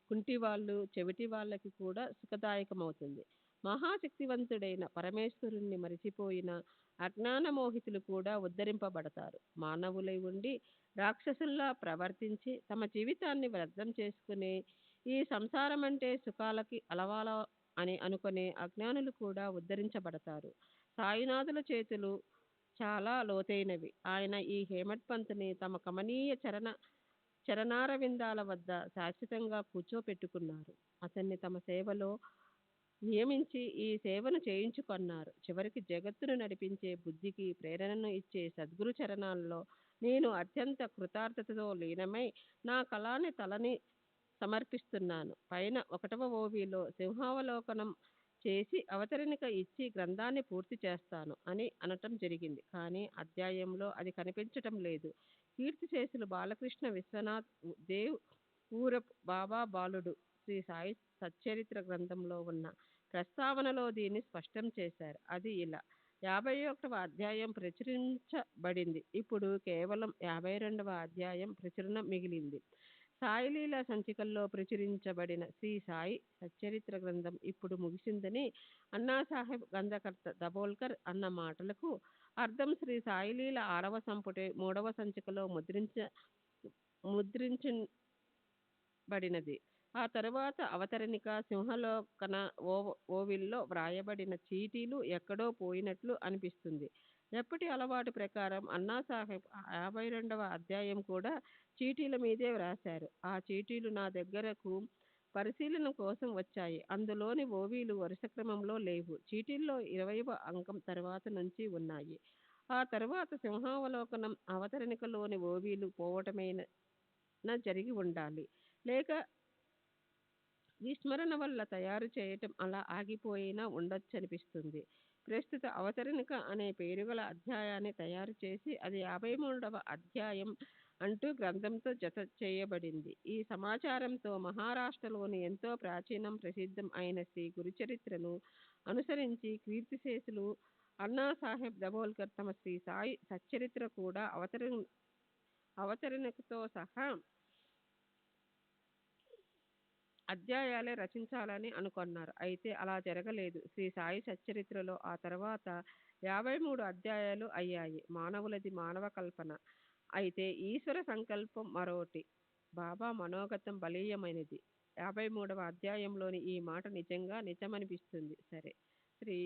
కుంటివాళ్ళు, చెవిటి వాళ్ళకి కూడా సుఖదాయకమవుతుంది. మహాశక్తివంతుడైన పరమేశ్వరుణ్ణి మరిచిపోయిన అజ్ఞానమోహితులు కూడా ఉద్ధరింపబడతారు. మానవులై ఉండి రాక్షసుల్లా ప్రవర్తించి తమ జీవితాన్ని వ్యర్థం చేసుకునే ఈ సంసారం అంటే సుఖాలకి అలవాల అని అనుకునే అజ్ఞానులు కూడా ఉద్ధరించబడతారు. సాయినాథుల చేతులు చాలా లోతైనవి. ఆయన ఈ హేమట్ పంత్‌ని తమ కమనీయ చరణారవిందాల వద్ద శాశ్వతంగా కూర్చోపెట్టుకున్నారు. అతన్ని తమ సేవలో నియమించి ఈ సేవను చేయించుకొన్నారు. చివరికి జగత్తును నడిపించే బుద్ధికి ప్రేరణను ఇచ్చే సద్గురు చరణాల్లో నేను అత్యంత కృతార్థతతో లీనమై నా తలని సమర్పిస్తున్నాను. పైన 1వ ఓవిలో సింహావలోకనం చేసి అవతరణిక ఇచ్చి గ్రంథాన్ని పూర్తి చేస్తాను అని అనటం జరిగింది. కానీ అధ్యాయంలో అది కనిపించటం లేదు. కీర్తిశేషులు బాలకృష్ణ విశ్వనాథ్ దేవ్ ఊరప్ బాబా బాలుడు శ్రీ సాయి సచ్చరిత్ర గ్రంథంలో ఉన్న ప్రస్తావనలో దీన్ని స్పష్టం చేశారు. అది ఇలా: 51వ అధ్యాయం ప్రచురించబడింది. ఇప్పుడు కేవలం 52వ అధ్యాయం ప్రచురణ మిగిలింది. సాయిలీల సంచికల్లో ప్రచురించబడిన శ్రీ సాయి సచ్చరిత్ర గ్రంథం ఇప్పుడు ముగిసిందని అన్నాసాహెబ్ గ్రంథకర్త దబోల్కర్ అన్న మాటలకు అర్థం శ్రీ సాయిలీల 6వ సంపుటి 3వ సంచికలో ముద్రించబడినది. ఆ తరువాత అవతరణిక, సింహలోకన ఓవిల్లో వ్రాయబడిన చీటీలు ఎక్కడో పోయినట్లు అనిపిస్తుంది. ఎప్పటి అలవాటు ప్రకారం అన్నాసాహెబ్ 52వ అధ్యాయం కూడా చీటీల మీదే వ్రాశారు. ఆ చీటీలు నా దగ్గరకు పరిశీలన కోసం వచ్చాయి. అందులోని ఓవీలు వరుస క్రమంలో లేవు. చీటీల్లో 20వ అంకం తర్వాత నుంచి ఉన్నాయి. ఆ తరువాత సింహావలోకనం, అవతరణికలోని ఓవీలు పోవటమేనా జరిగి ఉండాలి, లేక విస్మరణ వల్ల తయారు చేయటం అలా ఆగిపోయినా ఉండొచ్చనిపిస్తుంది. ప్రస్తుత అవతరణిక అనే పేరుగల అధ్యాయాన్ని తయారు చేసి అది 53వ అధ్యాయం అంటూ గ్రంథంతో జత చేయబడింది. ఈ సమాచారంతో మహారాష్ట్రలోని ఎంతో ప్రాచీనం ప్రసిద్ధం అయిన శ్రీ గురుచరిత్రను అనుసరించి కీర్తిశేషులు అన్నాసాహెబ్ దబోల్కర్ తమ శ్రీ సాయి సచ్చరిత్ర కూడా అవతరణికతో సహా అధ్యాయాలే రచించాలని అనుకొన్నారు. అయితే అలా జరగలేదు. శ్రీ సాయి సచ్చరిత్రలో ఆ తర్వాత 53 అధ్యాయాలు అయ్యాయి. మానవులది మానవ కల్పన, అయితే ఈశ్వర సంకల్పం మరోటి. బాబా మనోగతం బలీయమైనది. 53వ అధ్యాయంలోని ఈ మాట నిజంగా నిజమనిపిస్తుంది. సరే. శ్రీ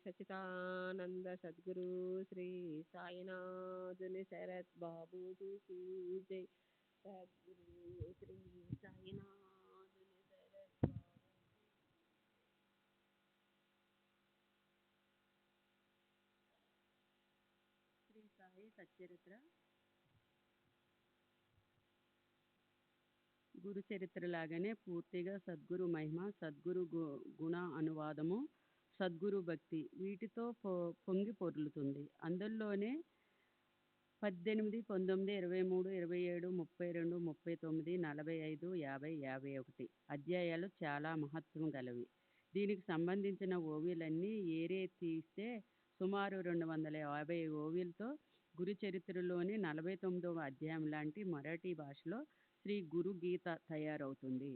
సచ్చిదానంద సద్గురు శ్రీ సాయినాథుని శరత్ బాబూజీకి జై. సద్గురు శ్రీ సాయినాథుని శరత్ బాబూ. శ్రీ సాయి సచ్చరిత్ర గురు చరిత్ర లాగానే పూర్తిగా సద్గురు మహిమ, సద్గురు గుణ అనువాదము, సద్గురు భక్తి వీటితో పొంగి పొర్లుతుంది. అందులోనే 18, 19, 23, 27, 32, 39, 45, 50, 51 అధ్యాయాలు చాలా మహత్వం గలవి. దీనికి సంబంధించిన ఓవీలన్నీ ఏరే తీస్తే సుమారు 250 ఓవీలతో గురు చరిత్రలోని 49వ అధ్యాయం లాంటి మరాఠీ భాషలో శ్రీ గురు గీత తయారవుతుంది.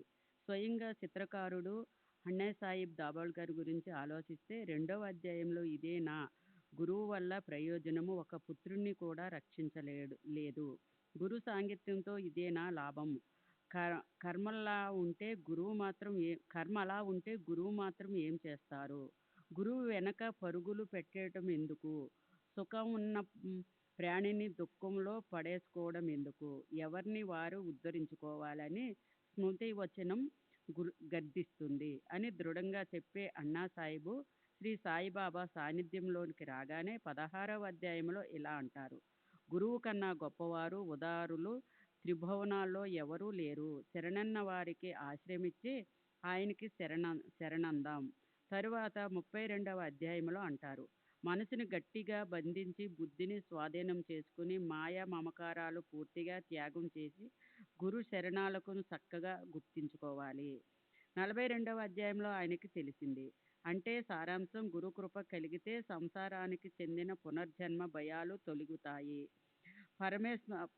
స్వయంగా చిత్రకారుడు అన్నాసాహెబ్ దాబోల్కర్ గురించి ఆలోచిస్తే 2వ అధ్యాయంలో ఇదే నా గురువు వల్ల ప్రయోజనము, ఒక పుత్రుణ్ణి కూడా రక్షించలేదు. గురు సాంగత్యంతో ఇదే నా లాభం. కర్మలా ఉంటే గురువు మాత్రం ఏం చేస్తారు? గురువు వెనక పరుగులు పెట్టడం ఎందుకు? సుఖం ఉన్న ప్రాణిని దుఃఖంలో పడేసుకోవడం ఎందుకు? ఎవరిని వారు ఉద్ధరించుకోవాలని స్మృతి వచనం గర్దిస్తుంది అని దృఢంగా చెప్పే అన్నాసాహెబు శ్రీ సాయిబాబా సాన్నిధ్యంలోనికి రాగానే 16వ అధ్యాయంలో ఇలా అంటారు: గురువు కన్నా గొప్పవారు, ఉదారులు త్రిభువనాల్లో ఎవరూ లేరు. శరణన్న వారికి ఆశ్రయమిచ్చి ఆయనకి శరణందాం. తరువాత 32వ అధ్యాయంలో అంటారు: మనసుని గట్టిగా బంధించి బుద్ధిని స్వాధీనం చేసుకుని మాయా మమకారాలు పూర్తిగా త్యాగం చేసి గురు శరణాలకు చక్కగా గుర్తించుకోవాలి. 42వ అధ్యాయంలో ఆయనకి తెలిసింది. అంటే సారాంశం, గురుకృప కలిగితే సంసారానికి చెందిన పునర్జన్మ భయాలు తొలగుతాయి.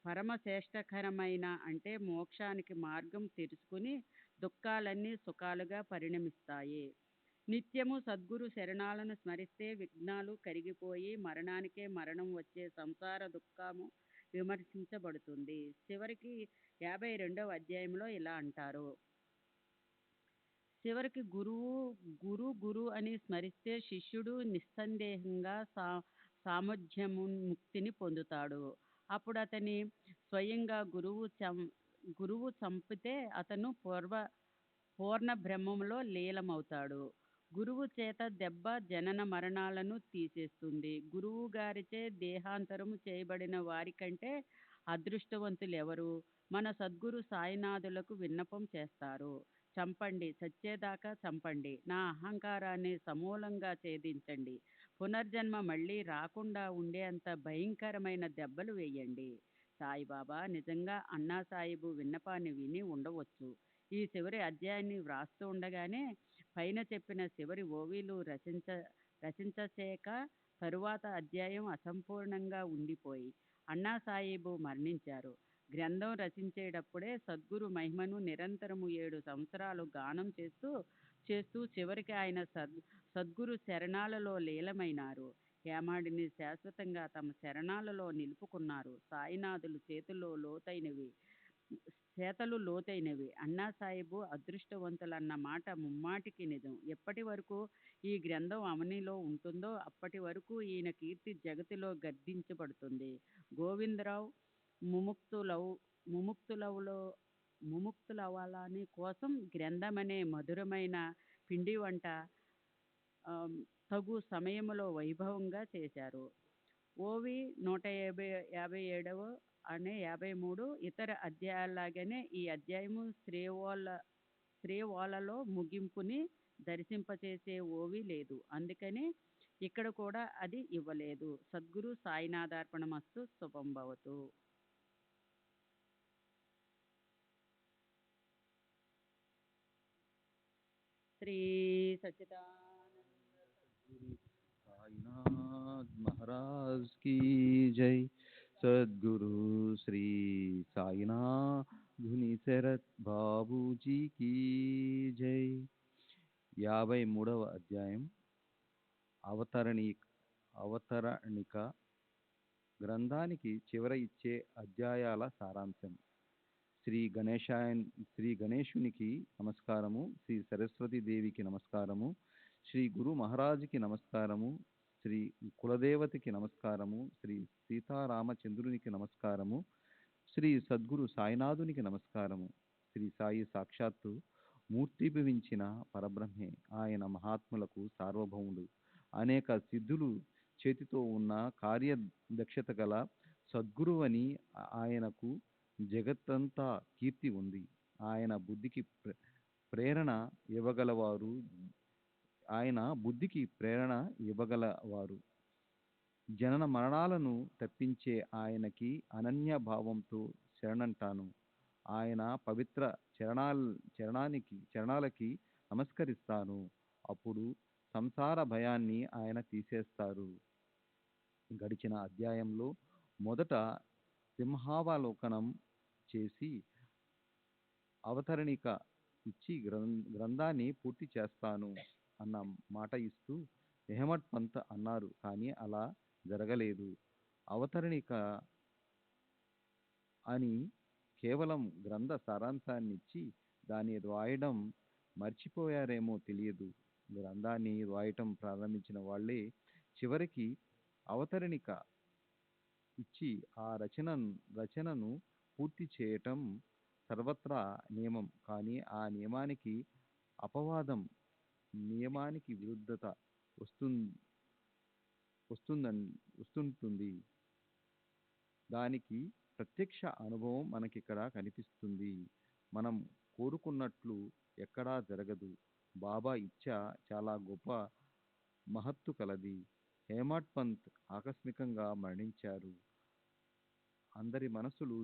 పరమశ్రేష్టకరమైన అంటే మోక్షానికి మార్గం తెరుచుకుని దుఃఖాలన్నీ సుఖాలుగా పరిణమిస్తాయి. నిత్యము సద్గురు శరణాలను స్మరిస్తే విఘ్నాలు కరిగిపోయి మరణానికే మరణం వచ్చే సంసార దుఃఖము విమర్శించబడుతుంది. చివరికి 52వ అధ్యాయంలో ఇలా అంటారు: చివరికి గురు అని స్మరిస్తే శిష్యుడు నిస్సందేహంగా సామర్థ్యము ముక్తిని పొందుతాడు. అప్పుడు అతని స్వయంగా గురువు చంపితే అతను పూర్ణ బ్రహ్మములో లీలమవుతాడు. గురువు చేత దెబ్బ జనన మరణాలను తీసేస్తుంది. గురువు గారిచే దేహాంతరము చేయబడిన వారికంటే అదృష్టవంతులెవరు? మన సద్గురు సాయినాథులకు విన్నపం చేస్తారు. చంపండి, చచ్చేదాకా చంపండి, నా అహంకారాన్ని సమూలంగా ఛేదించండి, పునర్జన్మ మళ్ళీ రాకుండా ఉండేంత భయంకరమైన దెబ్బలు వేయండి. సాయిబాబా నిజంగా అన్నాసాహిబు విన్నపాన్ని విని ఉండవచ్చు. ఈ చివరి అధ్యాయాన్ని వ్రాస్తూ ఉండగానే పైన చెప్పిన చివరి ఓవీలు రచించచేక తరువాత అధ్యాయం అసంపూర్ణంగా ఉండిపోయి అన్నాసాహిబు మరణించారు. గ్రంథం రచించేటప్పుడే సద్గురు మహిమను నిరంతరము 7 సంవత్సరాలు గానం చేస్తూ చివరికి ఆయన సద్గురు శరణాలలో లీలమైనారు. హేమాడిని శాశ్వతంగా తమ శరణాలలో నిలుపుకున్నారు. సాయినాథులు చేతలు లోతైనవి. అన్నాసాహిబు అదృష్టవంతులన్న మాట ముమ్మాటికి నిజం. ఎప్పటి వరకు ఈ గ్రంథం అవనిలో ఉంటుందో అప్పటి వరకు ఈయన కీర్తి జగతిలో గర్దించబడుతుంది. గోవిందరావు ముముక్తులవలని కోసం గ్రంథమనే మధురమైన పిండి వంట తగు సమయములో వైభవంగా చేశారు. ఓవి 157 అనే 53 ఇతర అధ్యాయాల్లాగానే ఈ అధ్యాయము శ్రీవాలలో ముగింపుని దర్శింపచేసే ఓవి లేదు. అందుకని ఇక్కడ కూడా అది ఇవ్వలేదు. సద్గురు సాయినాథార్పణమస్తు. శుభం భవతు. శ్రీ సచ్చిదానంద साईनाथ महाराज की जय। सद्गुरु श्री साईनाथ धुनी शरत बाबू जी की जय। 53వ అధ్యాయం అవతరణిక గ్రంథానికి చివర ఇచ్చే అధ్యాయాల సారాంశం. శ్రీ గణేశునికి నమస్కారము, శ్రీ సరస్వతి దేవికి నమస్కారము, శ్రీ గురు మహారాజుకి నమస్కారము, శ్రీ కులదేవతకి నమస్కారము, శ్రీ సీతారామచంద్రునికి నమస్కారము, శ్రీ సద్గురు సాయినాథునికి నమస్కారము. శ్రీ సాయి సాక్షాత్తు మూర్తిభవించిన పరబ్రహ్మే. ఆయన మహాత్ములకు సార్వభౌముడు. అనేక సిద్ధులు చేతితో ఉన్న కార్యదక్షత గల సద్గురువని ఆయనకు జగత్తంతా కీర్తి ఉంది. ఆయన బుద్ధికి ప్రేరణ ఇవ్వగలవారు. జనన మరణాలను తప్పించే ఆయనకి అనన్య భావంతో శరణంటాను. ఆయన పవిత్ర చరణాలకి నమస్కరిస్తాను. అప్పుడు సంసార భయాన్ని ఆయన తీసేస్తారు. గడిచిన అధ్యాయంలో మొదట సింహావలోకనం చేసి అవతరణిక ఇచ్చి గ్రంథాన్ని పూర్తి చేస్తాను అన్న మాట ఇస్తూ అహ్మద్ పంత్ అన్నారు. కానీ అలా జరగలేదు. అవతరణిక అని కేవలం గ్రంథ సారాంశాన్నిచ్చి దాన్ని రాయడం మర్చిపోయారేమో తెలియదు. గ్రంథాన్ని రాయటం ప్రారంభించిన వాళ్ళే చివరికి అవతరణిక ఇచ్చి ఆ రచనను పూర్తి చేయటం సర్వత్రా నియమం. కానీ ఆ నియమానికి అపవాదం, నియమానికి విరుద్ధత వస్తుంటుంది. దానికి ప్రత్యక్ష అనుభవం మనకిక్కడ కనిపిస్తుంది. మనం కోరుకున్నట్లు ఎక్కడా జరగదు. బాబా ఇచ్చ చాలా గొప్ప మహత్తు కలది. హేమడ్ పంత్ ఆకస్మికంగా మరణించారు. అందరి మనసులు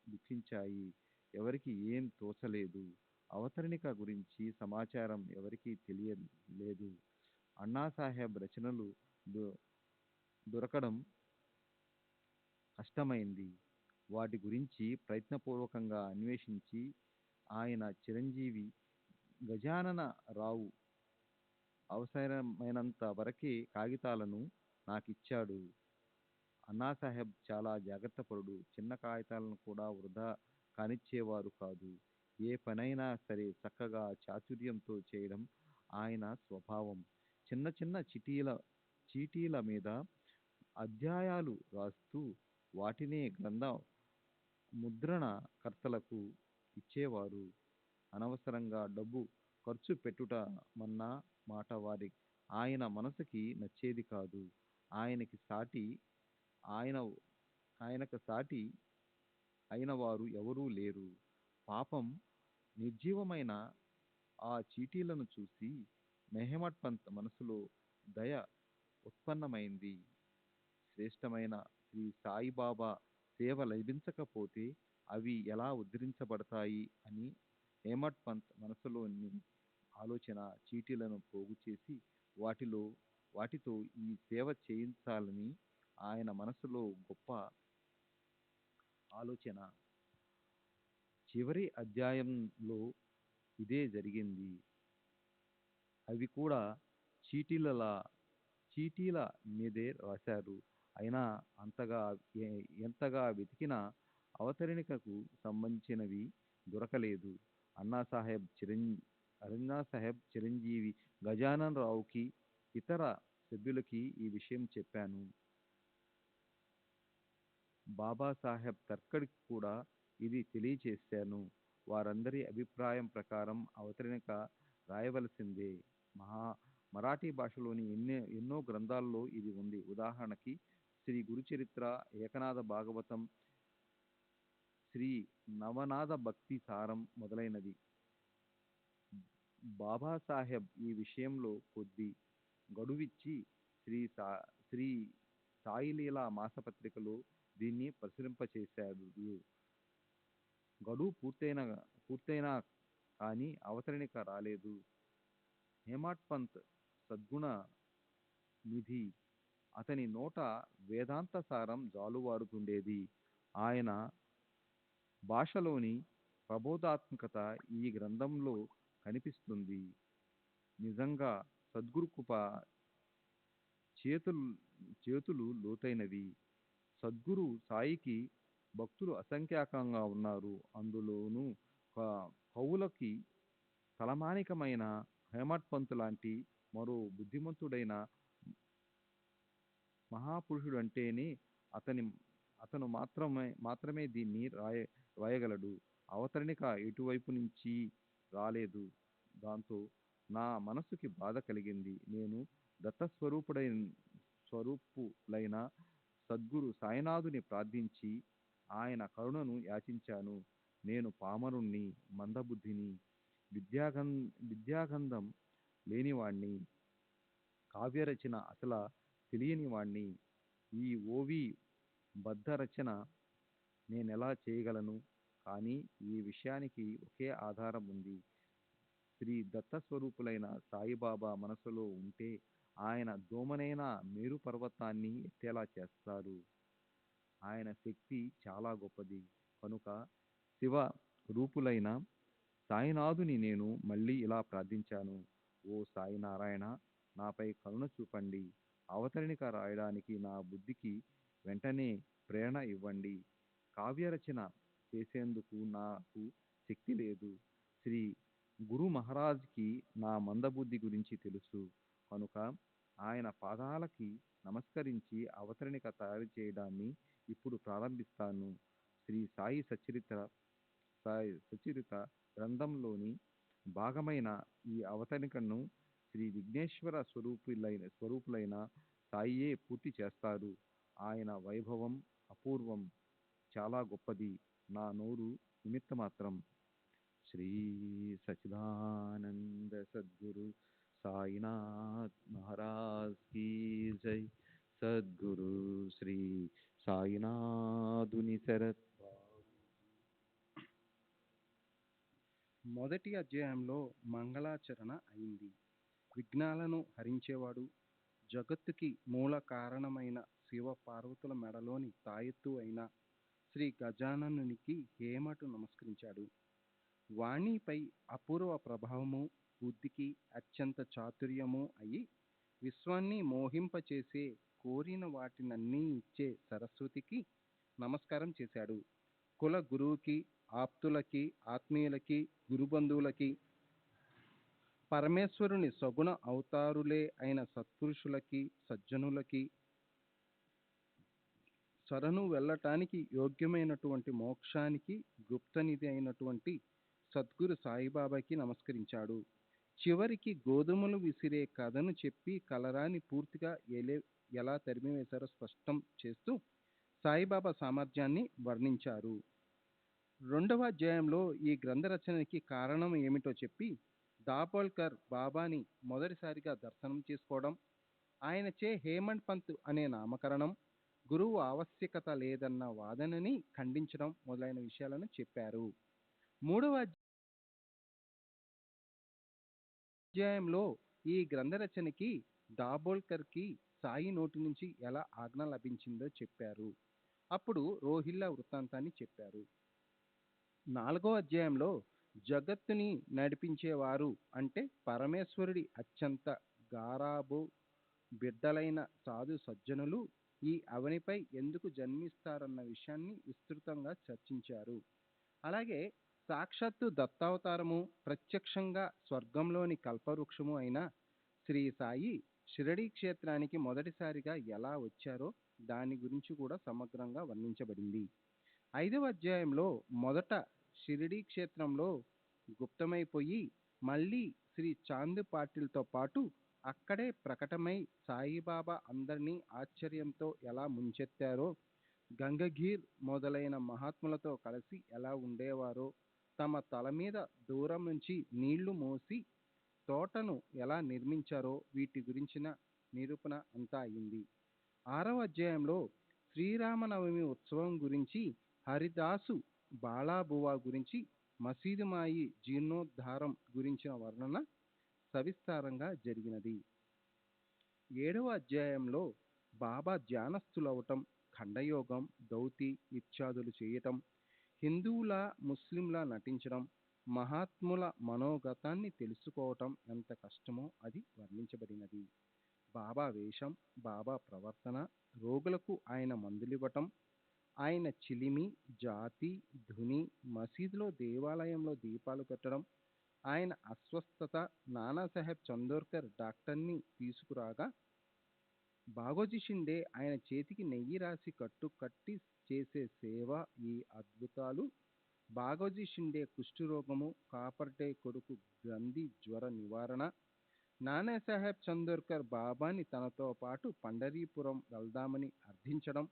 దుఃఖించాయి. ఎవరికి ఏం తోచలేదు. అవతరణిక గురించి సమాచారం ఎవరికీ తెలియలేదు. అన్నాసాహెబ్ రచనలు దొరకడం కష్టమైంది. వాటి గురించి ప్రయత్నపూర్వకంగా అన్వేషించి ఆయన చిరంజీవి గజానన రావు అవసరమైనంత వరకే కాగితాలను నాకిచ్చాడు. అన్నాసాహెబ్ చాలా జాగ్రత్తపరుడు. చిన్న కాగితాలను కూడా వృధా కానిచ్చేవారు కాదు. ఏ పనైనా సరే చక్కగా చాతుర్యంతో చేయడం ఆయన స్వభావం. చిన్న చిన్న చీటీల మీద అధ్యాయాలు రాస్తూ వాటినే గ్రంథ ముద్రణకర్తలకు ఇచ్చేవారు. అనవసరంగా డబ్బు ఖర్చు పెట్టుటమన్న మాట ఆయన మనసుకి నచ్చేది కాదు. ఆయనకి సాటి ఆయన ఆయనకు సాటి అయిన వారు ఎవరూ లేరు. పాపం నిర్జీవమైన ఆ చీటీలను చూసి మెహమడ్ పంత్ మనసులో దయ ఉత్పన్నమైంది. శ్రేష్టమైన శ్రీ సాయిబాబా సేవ లభించకపోతే అవి ఎలా ఉద్ధరించబడతాయి అని హేమడ్ పంత్ మనసులోని ఆలోచన చీటీలను పోగు చేసి వాటితో ఈ సేవ చేయించాలని ఆయన మనసులో గొప్ప ఆలోచన. చివరి అధ్యాయంలో ఇదే జరిగింది. అవి కూడా చీటీల మీదే రాశారు. అయినా ఎంతగా వెతికినా అవతరణికకు సంబంధించినవి దొరకలేదు. అన్నాసాహెబ్ చిరంజీవి గజానన్ రావుకి ఇతర సభ్యులకి ఈ విషయం చెప్పాను. బాబాసాహెబ్ తర్కడ్కి కూడా ఇది తెలియచేశాను. వారందరి అభిప్రాయం ప్రకారం అవతరణిక రాయవలసిందే. మరాఠీ భాషలోని ఎన్నో గ్రంథాల్లో ఇది ఉంది. ఉదాహరణకి శ్రీ గురుచరిత్ర, ఏకనాథ భాగవతం, శ్రీ నవనాథ భక్తి సారం మొదలైనవి. బాబాసాహెబ్ ఈ విషయంలో కొద్ది గడువిచ్చి శ్రీ సాయిలీలా మాసపత్రికలో దీన్ని ప్రచురింపచేశాడు. గడువు పూర్తయినా కానీ అవతరణిక రాలేదు. హేమడ్ పంత్ సద్గుణ నిధి. అతని నోట వేదాంత సారం జాలువారుతుండేది. ఆయన భాషలోని ప్రబోధాత్మకత ఈ గ్రంథంలో కనిపిస్తుంది. నిజంగా సద్గురు కృప చేతులు లోతైనవి. సద్గురు సాయికి భక్తులు అసంఖ్యాకంగా ఉన్నారు. అందులోనూ కవులకి తలమానికమైన హేమడ్ పంత్ లాంటి మరో బుద్ధిమంతుడైన మహాపురుషుడంటేనే అతను మాత్రమే దీన్ని రాయగలడు. అవతరణిక ఎటువైపు నుంచి రాలేదు. దాంతో నా మనసుకి బాధ కలిగింది. నేను దత్తస్వరూపులైన సద్గురు సాయినాథుని ప్రార్థించి ఆయన కరుణను యాచించాను. నేను పామరుణ్ణి, మందబుద్ధిని, విద్యాగంధం లేనివాణ్ణి, కావ్యరచన అసల తెలియనివాణ్ణి. ఈ ఓవి బద్ధ రచన నేనెలా చేయగలను? కానీ ఈ విషయానికి ఒకే ఆధారం ఉంది. శ్రీ దత్తస్వరూపులైన సాయిబాబా మనసులో ఉంటే ఆయన దోమనైన మేరు పర్వతాన్ని ఎత్తేలా చేస్తాడు. ఆయన శక్తి చాలా గొప్పది. కనుక శివ రూపులైన సాయినాథుని నేను మళ్ళీ ఇలా ప్రార్థించాను. ఓ సాయినారాయణ, నాపై కరుణ చూపండి. అవతరణిక రాయడానికి నా బుద్ధికి వెంటనే ప్రేరణ ఇవ్వండి. కావ్యరచన చేసేందుకు నాకు శక్తి లేదు. శ్రీ గురు మహారాజ్కి నా మందబుద్ధి గురించి తెలుసు. కనుక ఆయన పాదాలకి నమస్కరించి అవతరణిక తయారు చేయడాన్ని ఇప్పుడు ప్రారంభిస్తాను. శ్రీ సాయి సచరిత గ్రంథంలోని భాగమైన ఈ అవతరణికను శ్రీ విఘ్నేశ్వర స్వరూపులైన సాయియే పూర్తి చేస్తారు. ఆయన వైభవం అపూర్వం, చాలా గొప్పది. నా నోరు నిమిత్తమాత్రం. శ్రీ సచ్చిదానంద సద్గురు సాయినాథ్ మహారాజ్ కీ జై. సద్గురు శ్రీ సాయినాథుని శరత్. మొదటి అధ్యాయంలో మంగళాచరణ అయింది. విఘ్నాలను హరించేవాడు, జగత్తుకి మూల కారణమైన శివ పార్వతుల మెడలోని తాయెత్తు అయిన శ్రీ గజాననునికి హేమటు నమస్కరించాడు. వాణిపై అపూర్వ ప్రభావము, బుద్ధికి అత్యంత చాతుర్యము అయి విశ్వాన్ని మోహింపచేసే, కోరిన వాటినన్నీ ఇచ్చే సరస్వతికి నమస్కారం చేశాడు. కుల గురువుకి ఆప్తులకి, ఆత్మీయులకి, గురుబంధువులకి, పరమేశ్వరుని సగుణ అవతారులే అయిన సత్పురుషులకి, సజ్జనులకి శరణు వెళ్ళటానికి యోగ్యమైనటువంటి మోక్షానికి గుప్తనిధి అయినటువంటి సద్గురు సాయిబాబాకి నమస్కరించాడు. చివరికి గోధుమలు విసిరే కథను చెప్పి కలరాని పూర్తిగా ఎలా తరిమివేశారో స్పష్టం చేస్తూ సాయిబాబా సామర్థ్యాన్ని వర్ణించారు. 2వ అధ్యాయంలో ఈ గ్రంథ రచనకి కారణం ఏమిటో చెప్పి దాబోల్కర్ బాబాని మొదటిసారిగా దర్శనం చేసుకోవడం, ఆయనచే హేమండ్ పంత్ అనే నామకరణం, గురువు ఆవశ్యకత లేదన్న వాదనని ఖండించడం మొదలైన విషయాలను చెప్పారు. 3వ అధ్యాయంలో ఈ గ్రంథ రచనకి దాబోల్కర్కి సాయి నోటి నుంచి ఎలా ఆజ్ఞ లభించిందో చెప్పారు. అప్పుడు రోహిల్లా వృత్తాంతాన్ని చెప్పారు. 4వ అధ్యాయంలో జగత్తుని నడిపించేవారు అంటే పరమేశ్వరుడి అత్యంత గారాబు బిడ్డలైన సాధు సజ్జనులు ఈ అవనిపై ఎందుకు జన్మిస్తారన్న విషయాన్ని విస్తృతంగా చర్చించారు. అలాగే సాక్షాత్తు దత్తావతారము, ప్రత్యక్షంగా స్వర్గంలోని కల్పవృక్షము అయిన శ్రీ సాయి షిరడీ క్షేత్రానికి మొదటిసారిగా ఎలా వచ్చారో దాని గురించి కూడా సమగ్రంగా వర్ణించబడింది. 5వ అధ్యాయంలో మొదట షిరిడీ క్షేత్రంలో గుప్తమైపోయి మళ్ళీ శ్రీ చాంద్ పాటిల్తో పాటు అక్కడే ప్రకటమై సాయిబాబా అందరినీ ఆశ్చర్యంతో ఎలా ముంచెత్తారో, గంగఘీర్ మొదలైన మహాత్ములతో కలిసి ఎలా ఉండేవారో, తమ తల మీద దూరం నుంచి నీళ్లు మోసి తోటను ఎలా నిర్మించారో వీటి గురించిన నిరూపణ అంతా అయింది. 6వ అధ్యాయంలో శ్రీరామనవమి ఉత్సవం గురించి, హరిదాసు బాలాబువా గురించి, మసీదు మాయి జీర్ణోద్ధారం గురించిన వర్ణన సవిస్తారంగా జరిగినది. 7వ అధ్యాయంలో బాబా ధ్యానస్థులవటం, ఖండయోగం, దౌతి ఇత్యాదులు చేయటం, హిందువులా ముస్లింలా నటించడం, మహాత్ముల మనోగతాన్ని తెలుసుకోవటం ఎంత కష్టమో అది వర్ణించబడినది. బాబా వేషం, బాబా ప్రవర్తన, రోగులకు ఆయన మందులివ్వటం, ఆయన చిలిమి, జాతి, ధుని, మసీదులో దేవాలయంలో దీపాలు పెట్టడం, ఆయన అస్వస్థత, నానాసాహెబ్ చందోర్కర్ డాక్టర్ని తీసుకురాగా బాగోజీ షిండే ఆయన చేతికి నెయ్యి రాసి కట్టు కట్టి చేసే సేవ, ఈ అద్భుతాలు, బాగోజీ షిండే కుష్ఠరోగము, కాపర్డే కొడుకు గ్రంథి జ్వర నివారణ, నానాసాహెబ్ చందోర్కర్ బాబాని తనతో పాటు పండరీపురం వెళ్దామని అర్థించడం,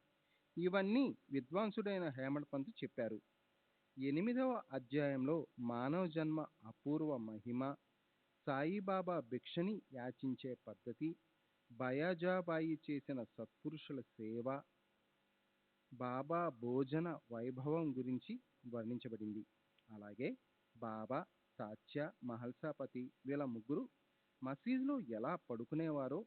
ఇవన్నీ విద్వాంసుడైన హేమండ్ పంత్ చెప్పారు. 8వ అధ్యాయంలో మానవ జన్మ అపూర్వ మహిమ, సాయిబాబా భిక్షని యాచించే పద్ధతి, బయాజాబాయి చేసిన సత్పురుషుల సేవ, బాబా భోజన వైభవం గురించి వర్ణించబడింది. అలాగే బాబా, తాత్య, మహల్సాపతి వీళ్ళ ముగ్గురు మసీదులో ఎలా పడుకునేవారో,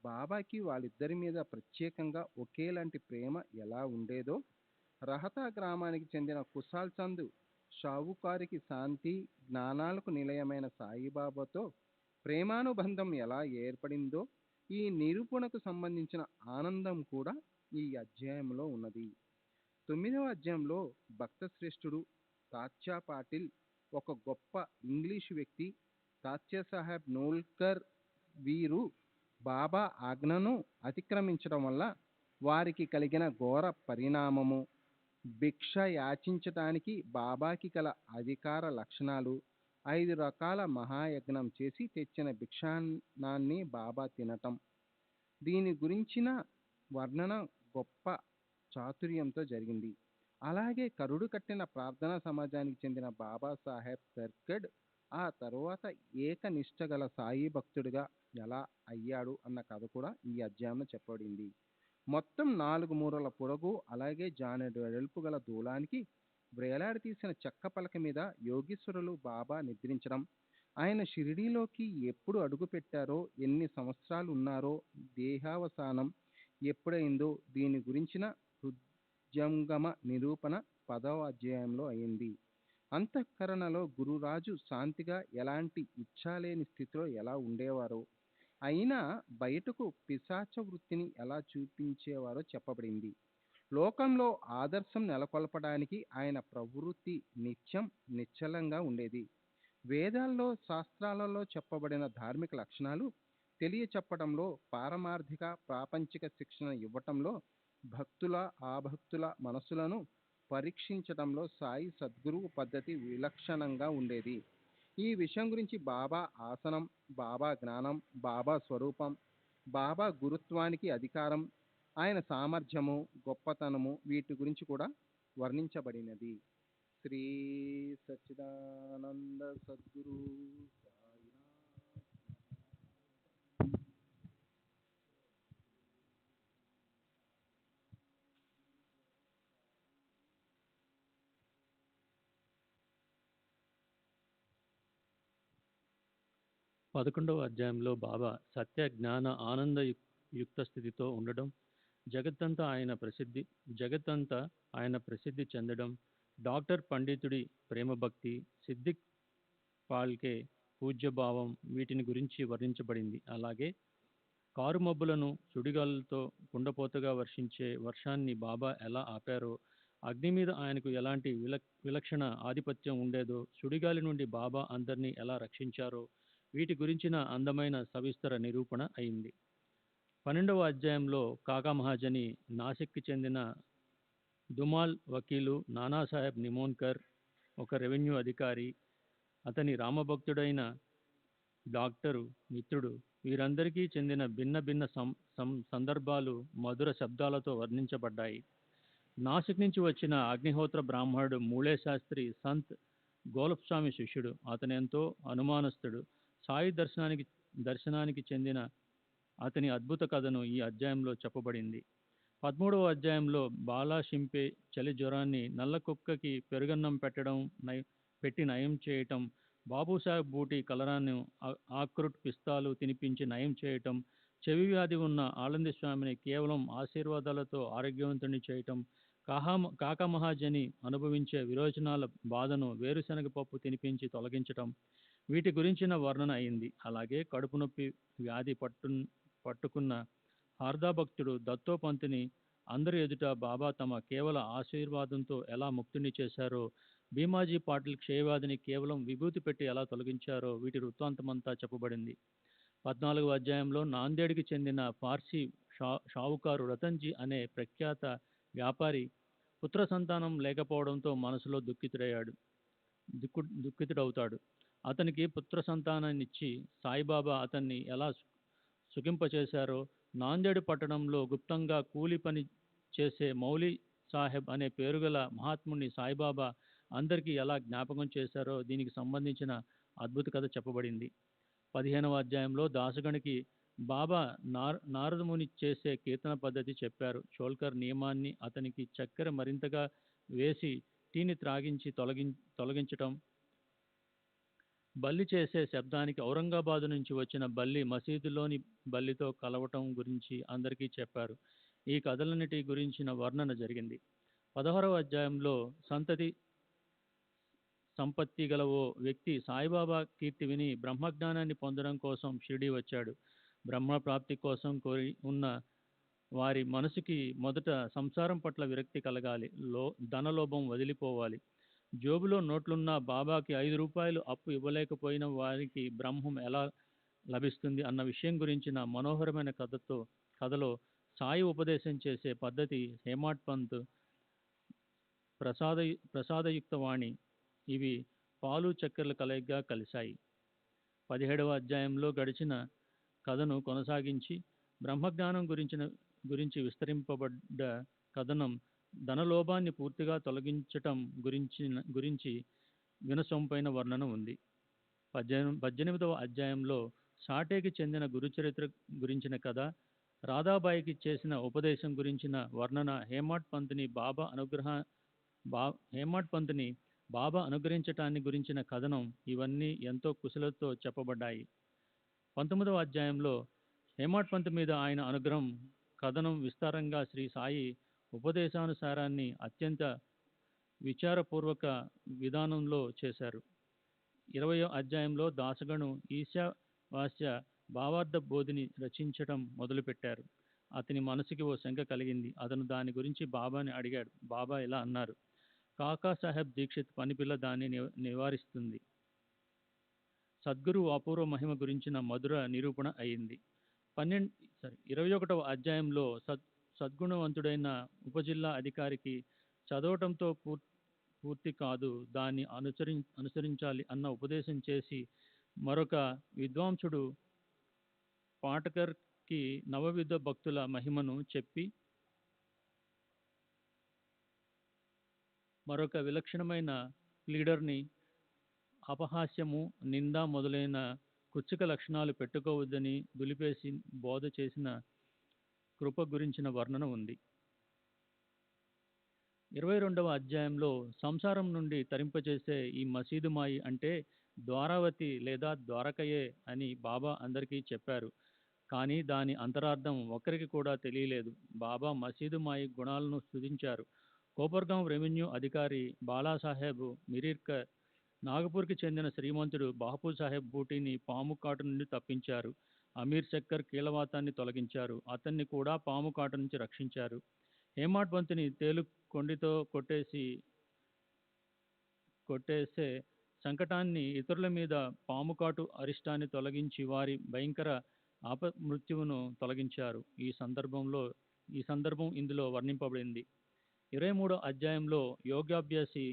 బాబాకి వాళ్ళిద్దరి మీద ప్రత్యేకంగా ఒకేలాంటి ప్రేమ ఎలా ఉండేదో, రహతా గ్రామానికి చెందిన కుశాల్ చంద్ షావుకారికి శాంతి, జ్ఞానాలకు నిలయమైన సాయిబాబాతో ప్రేమానుబంధం ఎలా ఏర్పడిందో, ఈ నిరూపణకు సంబంధించిన ఆనందం కూడా ఈ అధ్యాయంలో ఉన్నది. 9వ అధ్యాయంలో భక్త శ్రేష్ఠుడు తాత్యా పాటిల్ ఒక గొప్ప ఇంగ్లీషు వ్యక్తి, తాత్యా సాహెబ్ నోల్కర్ వీరు బాబా ఆజ్ఞను అతిక్రమించడం వల్ల వారికి కలిగిన ఘోర పరిణామము, భిక్ష యాచించటానికి బాబాకి గల అధికార లక్షణాలు, 5 రకాల మహాయజ్ఞం చేసి తెచ్చిన భిక్షాన్నాన్ని బాబా తినటం, దీని గురించిన వర్ణన గొప్ప చాతుర్యంతో జరిగింది. అలాగే కరుడు కట్టిన ప్రార్థనా సమాజానికి చెందిన బాబాసాహెబ్ ధర్కడ్ ఆ తరువాత ఏకనిష్ట గల సాయి భక్తుడిగా ఎలా అయ్యాడు అన్న కథ కూడా ఈ అధ్యాయంలో చెప్పబడింది. మొత్తం 4 మూరల పొడవు, అలాగే జానెడు వెడల్పు గల దూలానికి వ్రేలాడదీసిన చెక్క పలక మీద యోగీశ్వరులు బాబా నిద్రించడం, ఆయన షిరిడీలోకి ఎప్పుడు అడుగు పెట్టారో, ఎన్ని సంవత్సరాలు ఉన్నారో, దేహావసానం ఎప్పుడైందో దీని గురించిన హృద్యంగమ నిరూపణ 10వ అధ్యాయంలో అయింది. అంతఃకరణలో గురురాజు శాంతిగా ఎలాంటి ఇచ్ఛాలేని స్థితిలో ఎలా ఉండేవారో, అయినా బయటకు పిశాచ వృత్తిని ఎలా చూపించేవారో చెప్పబడింది. లోకంలో ఆదర్శం నెలకొల్పడానికి ఆయన ప్రవృత్తి నిత్యం నిశ్చలంగా ఉండేది. వేదాల్లో శాస్త్రాలలో చెప్పబడిన ధార్మిక లక్షణాలు తెలియచెప్పడంలో, పారమార్థిక ప్రాపంచిక శిక్షణ ఇవ్వటంలో, భక్తుల ఆభక్తుల మనసులను పరీక్షించడంలో సాయి సద్గురువు పద్ధతి విలక్షణంగా ఉండేది. ఈ విషయం గురించి బాబా ఆసనం, బాబా జ్ఞానం, బాబా స్వరూపం, బాబా గురుత్వానికి అధికారం, ఆయన సామర్థ్యము, గొప్పతనము వీటి గురించి కూడా వర్ణించబడినది. శ్రీ సచ్చిదానంద సద్గురు సాయినాథ్. 11వ అధ్యాయంలో బాబా సత్య జ్ఞాన ఆనంద యుక్త స్థితితో ఉండడం, జగత్తంతా ఆయన ప్రసిద్ధి చెందడం, డాక్టర్ పండితుడి ప్రేమభక్తి, సిద్దిక్ పాల్కే పూజ్యభావం వీటిని గురించి వర్ణించబడింది. అలాగే కారు మబ్బులను సుడిగాలులతో కుండపోతగా వర్షించే వర్షాన్ని బాబా ఎలా ఆపారో, అగ్ని మీద ఆయనకు ఎలాంటి విలక్షణ ఆధిపత్యం ఉండేదో, సుడిగాలి నుండి బాబా అందరినీ ఎలా రక్షించారో వీటి గురించిన అందమైన సవిస్తర నిరూపణ అయింది. 12వ అధ్యాయంలో కాకా మహాజని నాసిక్కి చెందిన దుమాల్ వకీలు నానాసాహెబ్ నిమోన్కర్, ఒక రెవెన్యూ అధికారి, అతని రామభక్తుడైన డాక్టరు మిత్రుడు, వీరందరికీ చెందిన భిన్న భిన్న సందర్భాలు మధుర శబ్దాలతో వర్ణించబడ్డాయి. నాసిక్ నుంచి వచ్చిన అగ్నిహోత్ర బ్రాహ్మణుడు మూళే శాస్త్రి సంత్ గోలప్స్వామి శిష్యుడు. అతనెంతో అనుమానస్తుడు. సాయి దర్శనానికి చెందిన అతని అద్భుత కథను ఈ అధ్యాయంలో చెప్పబడింది. 13వ అధ్యాయంలో బాలా షింపే చలి జ్వరాన్ని నల్ల కుక్కకి పెరుగన్నం పెట్టి నయం చేయటం, బాబుసాహెబ్ బూటి కలరాన్ని ఆక్రుట్ పిస్తాలు తినిపించి నయం చేయటం, చెవి వ్యాధి ఉన్న ఆనంది స్వామిని కేవలం ఆశీర్వాదాలతో ఆరోగ్యవంతుని చేయటం, కాకా మహాజని అనుభవించే విరోచనాల బాధను వేరుశనగ పప్పు తినిపించి తొలగించటం, వీటి గురించిన వర్ణన అయింది. అలాగే కడుపు నొప్పి వ్యాధి పట్టుకున్న హార్దాభక్తుడు దత్తోపంతుని అందరి ఎదుట బాబా తమ కేవల ఆశీర్వాదంతో ఎలా ముక్తుని చేశారో, భీమాజీ పాటిల్ క్షయవ్యాధిని కేవలం విభూతి పెట్టి ఎలా తొలగించారో వీటి వృత్తాంతమంతా చెప్పబడింది. 14వ అధ్యాయంలో నాందేడ్కి చెందిన పార్సీ షావుకారు రతన్జీ అనే ప్రఖ్యాత వ్యాపారి పుత్ర సంతానం లేకపోవడంతో మనసులో దుఃఖితుడవుతాడు. అతనికి పుత్ర సంతానాన్నిచ్చి సాయిబాబా అతన్ని ఎలా సుఖింపచేశారో, నాందేడు పట్టణంలో గుప్తంగా కూలి పని చేసే మౌలి సాహెబ్ అనే పేరుగల మహాత్ముని సాయిబాబా అందరికీ ఎలా జ్ఞాపకం చేశారో దీనికి సంబంధించిన అద్భుత కథ చెప్పబడింది. 15వ అధ్యాయంలో దాసగణికి బాబా నారదముని చేసే కీర్తన పద్ధతి చెప్పారు. షోల్కర్ నియమాన్ని, అతనికి చక్కెర మరింతగా వేసి టీని త్రాగించి తొలగించటం, బల్లి చేసే శబ్దానికి ఔరంగాబాదు నుంచి వచ్చిన బల్లి మసీదులోని బల్లితో కలవటం గురించి అందరికీ చెప్పారు. ఈ కథలన్నిటి గురించిన వర్ణన జరిగింది. 16వ అధ్యాయంలో సంపత్తి గల ఓ వ్యక్తి సాయిబాబా కీర్తి విని బ్రహ్మజ్ఞానాన్ని పొందడం కోసం షిరిడి వచ్చాడు. బ్రహ్మప్రాప్తి కోసం కోరి ఉన్న వారి మనసుకి మొదట సంసారం పట్ల విరక్తి కలగాలి, ధనలోభం వదిలిపోవాలి. జోబులో నోట్లున్న బాబాకి 5 రూపాయలు అప్పు ఇవ్వలేకపోయిన వారికి బ్రహ్మం ఎలా లభిస్తుంది అన్న విషయం గురించిన మనోహరమైన కథలో సాయి ఉపదేశం చేసే పద్ధతి, హేమాడ్ పంత్ ప్రసాదయుక్త వాణి ఇవి పాలు చక్కెరల కలయికగా కలిశాయి. 17వ అధ్యాయంలో గడిచిన కథను కొనసాగించి బ్రహ్మజ్ఞానం గురించి విస్తరింపబడ్డ కథనం ధనలోభాన్ని పూర్తిగా తొలగించటం గురించి వినసొంపైన వర్ణన ఉంది. 18వ అధ్యాయంలో సాటేకి చెందిన గురుచరిత్ర గురించిన కథ, రాధాబాయికి చేసిన ఉపదేశం గురించిన వర్ణన, హేమాడ్ పంత్ని బాబా అనుగ్రహించటాన్ని గురించిన కథనం ఇవన్నీ ఎంతో కుశలతో చెప్పబడ్డాయి. 19వ అధ్యాయంలో హేమాడ్ పంత్ మీద ఆయన అనుగ్రహం కథనం విస్తారంగా శ్రీ సాయి ఉపదేశానుసారాన్ని అత్యంత విచారపూర్వక విధానంలో చేశారు. 20వ అధ్యాయంలో దాసగణు ఈశావాస్య భావార్థ బోధిని రచించటం మొదలుపెట్టారు. అతని మనసుకి ఓ శంక కలిగింది. అతను దాని గురించి బాబాని అడిగాడు. బాబా ఇలా అన్నారు, కాకా సాహెబ్ దీక్షిత్ పనిపిల్ల దాన్ని నివారిస్తుంది. సద్గురు అపూర్వ మహిమ గురించిన మధుర నిరూపణ అయింది. 21వ అధ్యాయంలో సద్గుణవంతుడైన ఉపజిల్లా అధికారికి చదవటంతో పూర్తి కాదు, దాన్ని అనుసరించాలి అన్న ఉపదేశం చేసి మరొక విద్వాంసుడు పాఠకర్కి నవవిధ భక్తుల మహిమను చెప్పి మరొక విలక్షణమైన లీడర్ని అపహాస్యము, నింద మొదలైన కుత్సిక లక్షణాలు పెట్టుకోవద్దని దులిపేసి బోధ చేసిన కృప గురించిన వర్ణన ఉంది. 22వ అధ్యాయంలో సంసారం నుండి తరింపజేసే ఈ మసీదు మాయి అంటే ద్వారావతి లేదా ద్వారకయే అని బాబా అందరికీ చెప్పారు. కానీ దాని అంతరార్థం ఒక్కరికి కూడా తెలియలేదు. బాబా మసీదు మాయి గుణాలను స్తుతించారు. కోపర్గాం రెవెన్యూ అధికారి బాలాసాహెబ్ మిరీర్కర్ నాగపూర్కి చెందిన శ్రీమంతుడు బాపు సాహెబ్ బూటీని పాము కాటు నుండి తప్పించారు. అమీర్ శక్కర్ కీలవాతాన్ని తొలగించారు. అతన్ని కూడా పాము కాటు నుంచి రక్షించారు. హేమాడ్ పంతుని తేలు కొండితో కొట్టేసే సంకటాన్ని, ఇతరుల మీద పాముకాటు అరిష్టాన్ని తొలగించి వారి భయంకర ఆపమృత్యువును తొలగించారు. ఈ సందర్భం ఇందులో వర్ణింపబడింది. 23వ అధ్యాయంలో యోగాభ్యాసి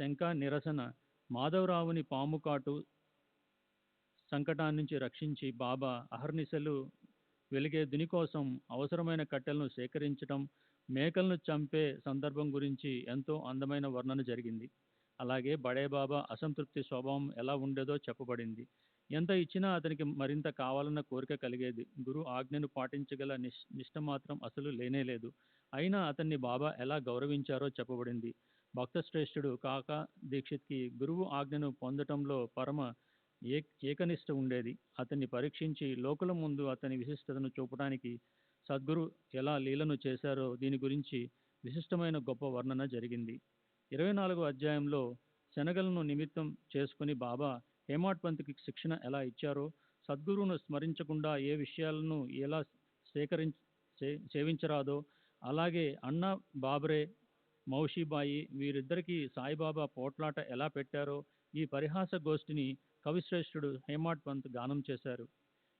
శంకా నిరసన మాధవరావుని పాముకాటు సంకటాన్ని నుంచి రక్షించి బాబా అహర్నిశలు వెలిగే దుని కోసం అవసరమైన కట్టెలను సేకరించటం, మేకలను చంపే సందర్భం గురించి ఎంతో అందమైన వర్ణన జరిగింది. అలాగే బడేబాబా అసంతృప్తి స్వభావం ఎలా ఉండేదో చెప్పబడింది. ఎంత ఇచ్చినా అతనికి మరింత కావాలన్న కోరిక కలిగేది. గురు ఆజ్ఞను పాటించగల నిష్ట మాత్రం అసలు లేనేలేదు. అయినా అతన్ని బాబా ఎలా గౌరవించారో చెప్పబడింది. భక్త శ్రేష్ఠుడు కాకా దీక్షిత్కి గురువు ఆజ్ఞను పొందటంలో పరమ ఏకనిష్ట ఉండేది. అతన్ని పరీక్షించి లోకుల ముందు అతని విశిష్టతను చూపడానికి సద్గురు ఎలా లీలను చేశారో దీని గురించి విశిష్టమైన గొప్ప వర్ణన జరిగింది. 24వ అధ్యాయంలో శనగలను నిమిత్తం చేసుకుని బాబా హేమాడ్ పంత్కి శిక్షణ ఎలా ఇచ్చారో, సద్గురువును స్మరించకుండా ఏ విషయాలను ఎలా సేవించరాదో, అలాగే అన్నా బాబ్రే, మౌషీబాయి వీరిద్దరికీ సాయిబాబా పోట్లాట ఎలా పెట్టారో ఈ పరిహాస గోష్ఠిని కవిశ్రేష్ఠుడు హేమాడ్ పంత్ గానం చేశారు.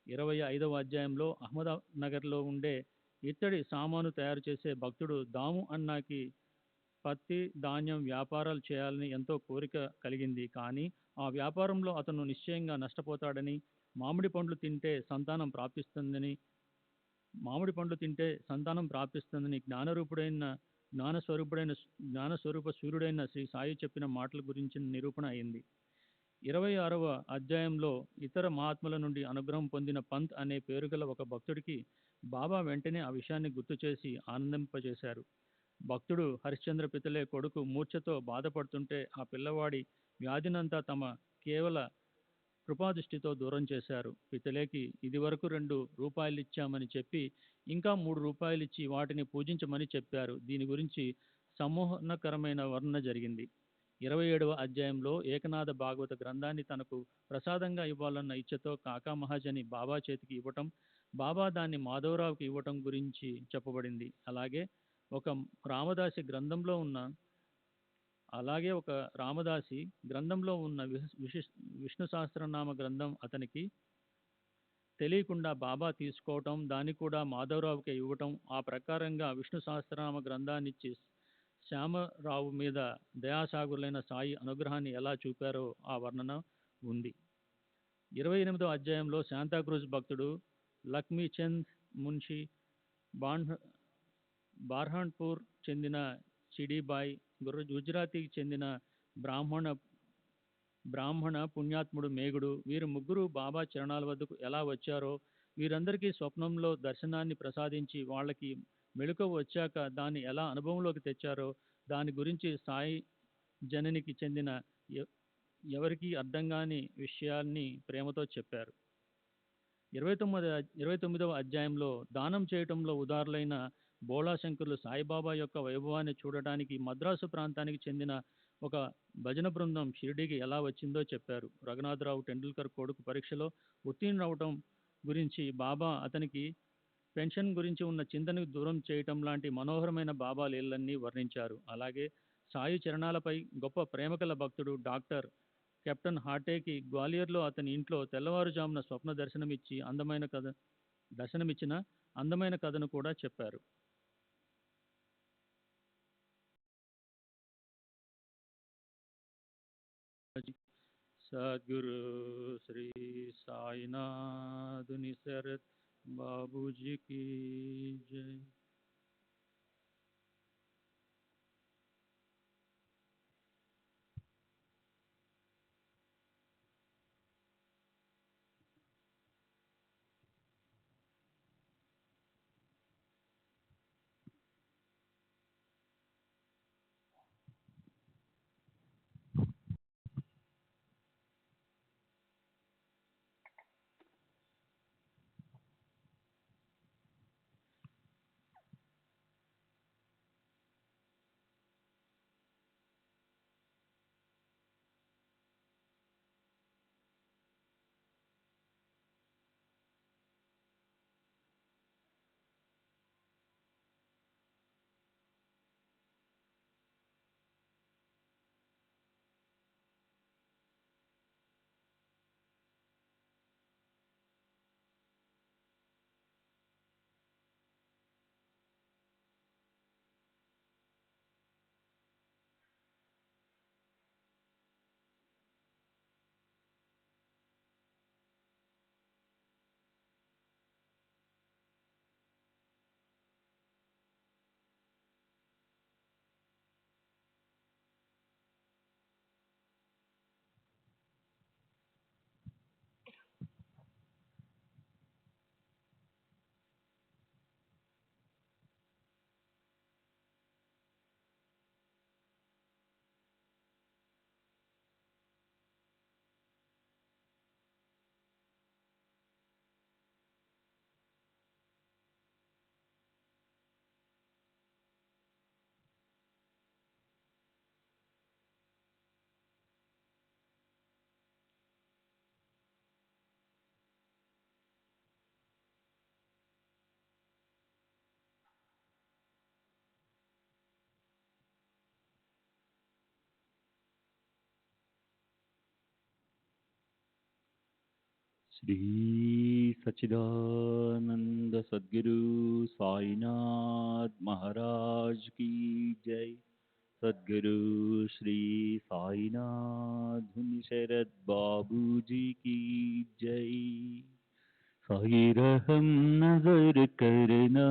25వ అధ్యాయంలో అహ్మద్నగర్లో ఉండే ఇత్తడి సామాను తయారు చేసే భక్తుడు దాము అన్నాకి పత్తి ధాన్యం వ్యాపారాలు చేయాలని ఎంతో కోరిక కలిగింది. కానీ ఆ వ్యాపారంలో అతను నిశ్చయంగా నష్టపోతాడని, మామిడి పండ్లు తింటే సంతానం ప్రాప్తిస్తుందని జ్ఞానస్వరూప సూర్యుడైన శ్రీ సాయి చెప్పిన మాటల గురించిన నిరూపణ అయింది. 26వ అధ్యాయంలో ఇతర మహాత్ముల నుండి అనుగ్రహం పొందిన పంత్ అనే పేరుగల ఒక భక్తుడికి బాబా వెంటనే ఆ విషయాన్ని గుర్తు చేసి ఆనందింపజేశారు. భక్తుడు హరిశ్చంద్ర పితలే కొడుకు మూర్ఛతో బాధపడుతుంటే ఆ పిల్లవాడి వ్యాధినంతా తమ కేవల కృపాదృష్టితో దూరం చేశారు. పితలేకి ఇదివరకు 2 రూపాయలిచ్చామని చెప్పి ఇంకా 3 రూపాయలిచ్చి వాటిని పూజించమని చెప్పారు. దీని గురించి సమ్మోహనకరమైన వర్ణన జరిగింది. 27వ అధ్యాయంలో ఏకనాథ భాగవత గ్రంథాన్ని తనకు ప్రసాదంగా ఇవ్వాలన్న ఇచ్చతో కాకా మహాజని బాబా చేతికి ఇవ్వటం, బాబా దాన్ని మాధవరావుకి ఇవ్వటం గురించి చెప్పబడింది. అలాగే ఒక రామదాసి గ్రంథంలో ఉన్న విష్ణు సహస్రనామ గ్రంథం అతనికి తెలియకుండా బాబా తీసుకోవటం, దాన్ని కూడా మాధవరావుకే ఇవ్వటం, ఆ ప్రకారంగా విష్ణు సహస్రనామ గ్రంథాన్నిచ్చి శ్యామరావు మీద దయాసాగులైన సాయి అనుగ్రహాన్ని ఎలా చూపారో ఆ వర్ణన ఉంది. 28వ అధ్యాయంలో శాంతాక్రూజ్ భక్తుడు లక్ష్మీచంద్ మున్షి, బార్హాన్పూర్ చెందిన చిడీబాయ్, గుజరాతీకి చెందిన బ్రాహ్మణ పుణ్యాత్ముడు మేగుడు, వీరు ముగ్గురు బాబా చరణాల వద్దకు ఎలా వచ్చారో, వీరందరికీ స్వప్నంలో దర్శనాన్ని ప్రసాదించి వాళ్ళకి మెళుకువ వచ్చాక దాన్ని ఎలా అనుభవంలోకి తెచ్చారో దాని గురించి సాయి జననికి చెందిన ఎవరికీ అర్థం కాని విషయాన్ని ప్రేమతో చెప్పారు. 29వ అధ్యాయంలో దానం చేయటంలో ఉదారులైన బోళాశంకరులు సాయిబాబా యొక్క వైభవాన్ని చూడటానికి మద్రాసు ప్రాంతానికి చెందిన ఒక భజన బృందం షిరిడీకి ఎలా వచ్చిందో చెప్పారు. రఘునాథరావు టెండూల్కర్ కొడుకు పరీక్షలో ఉత్తీర్ణుడవటం గురించి, బాబా అతనికి పెన్షన్ గురించి ఉన్న చింతనకు దూరం చేయటం లాంటి మనోహరమైన బాబా లీలన్నీ వర్ణించారు. అలాగే సాయి చరణాలపై గొప్ప ప్రేమకల భక్తుడు డాక్టర్ కెప్టెన్ హార్టేకి గ్వాలియర్లో అతని ఇంట్లో తెల్లవారుజామున స్వప్న దర్శనమిచ్చిన అందమైన కథను కూడా చెప్పారు. సద్గురు శ్రీ సాయినాథుని శరత్ బాబూజీకి జై. శ్రీ సచ్చిదానంద సద్గురు సాయినాథ్ మహారాజ్ की जय. सद्गुरु श्री साईनाथ शरद बाबूजी की जय. साई रहम नजर करना,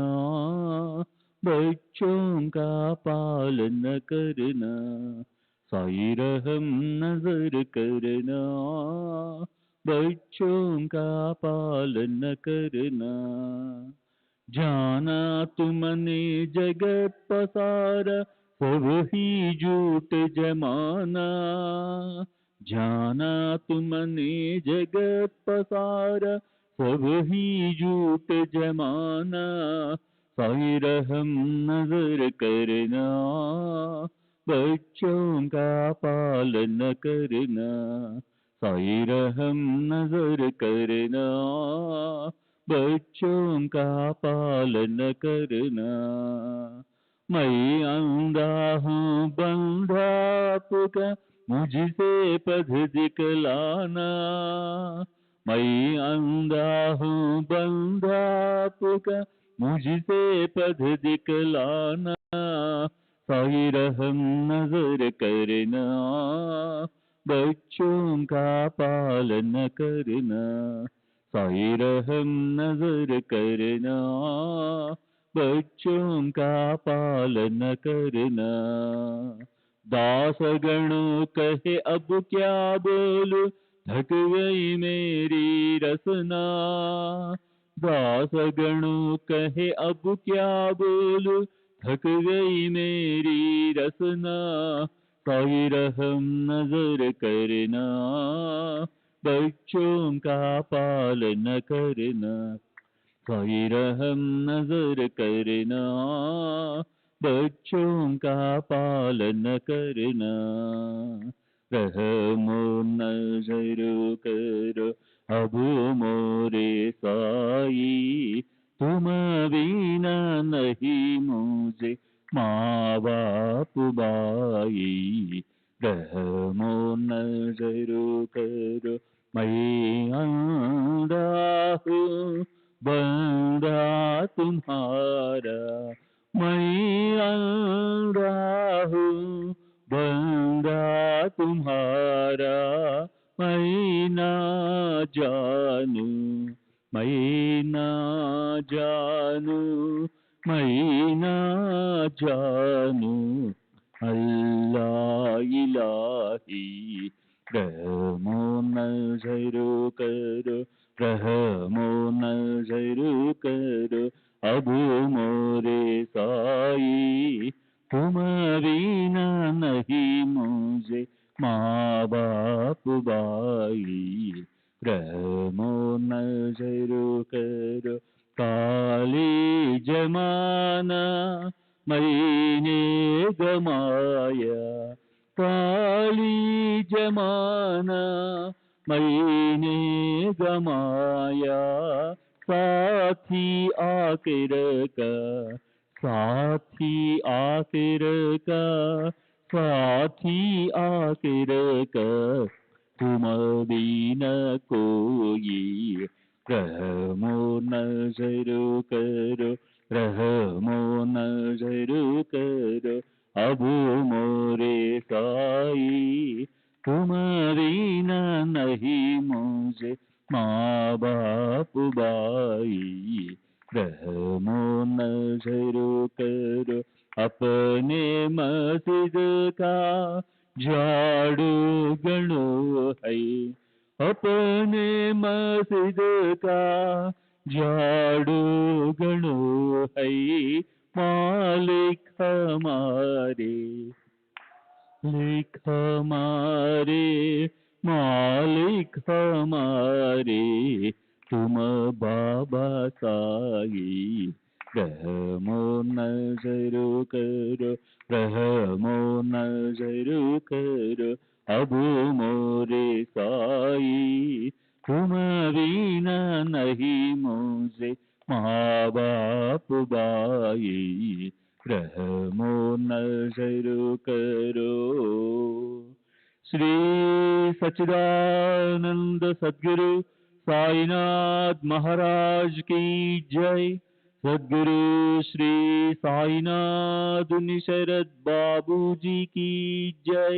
बच्चों का पालन करना. साई रहम नजर करना, बच्चों का पालन करना. जाना तुमने जगत पसारा, सब ही झूठ जमाना. जाना तुमने जगत पसारा, सब ही झूठ जमाना. साई रहम नजर करना, बच्चों का पालन करना. साई रहम नजर करना, बच्चों का पालन करना. मैं अंधा हूँ बंधा आपका, मुझसे पथ दिखलाना. मैं अंधा हूँ बंधा आपका, मुझसे पथ दिखलाना. साई रहम नजर करना, बच्चों का पालन करना. साई रहम नजर करना, बच्चों का पालन करना. दास गणों कहे अब क्या बोलूं, थक गई मेरी रसना. दास गणों कहे अब क्या बोलूं, थक गई मेरी रसना. साई रहम नजर करना, बच्चों का पालन करना. साई रहम नजर करना, बच्चों का पालन करना, रहमो नजर करो अब मोरे साई, तुम बिना नहीं मुझे माँ बाप बाई, रहमो नजर करो मैं अंधा हूँ बंदा तुम्हारा, मैं अंधा हूँ बंदा तुम्हारा, मैं ना जानू मैं ना जानू मैं ना जानू अल्लाह इलाही, रहमो नजर करो रहमो नजर करो अब मोरे साई, तुम बिना नहीं मुझे माँ बाप बाई, रहमो नजर करो काली जमाना मैंने गमाया, काली जमाना मैंने गमाया, साथी आखिर का साथी आखिर का साथी आखिर का, तुम बिना कोई, रहमो नजर करो रहमो नजर करो अब मोरे साई, तुम बिना नहीं मुझे माँ बाप बाई, रहमो नजर करो अपने मस्जिद का झाड़ू गणो है, अपने मस्जिद का झाड़ू गणो है, मालिक हमारे लिख हमारे मालिक हमारे, तुम बाबा साई, रहमो नजर करो रहमो नजर करो अब मोरे साई, तुम बिना नहीं मुझे माँ बाप बाई, रहमो नजर करो। श्री सच्चिदानंद सद्गुरु साईनाथ महाराज की जय। सद्गुरु श्री साईनाथ निशरद बाबू जी की जय।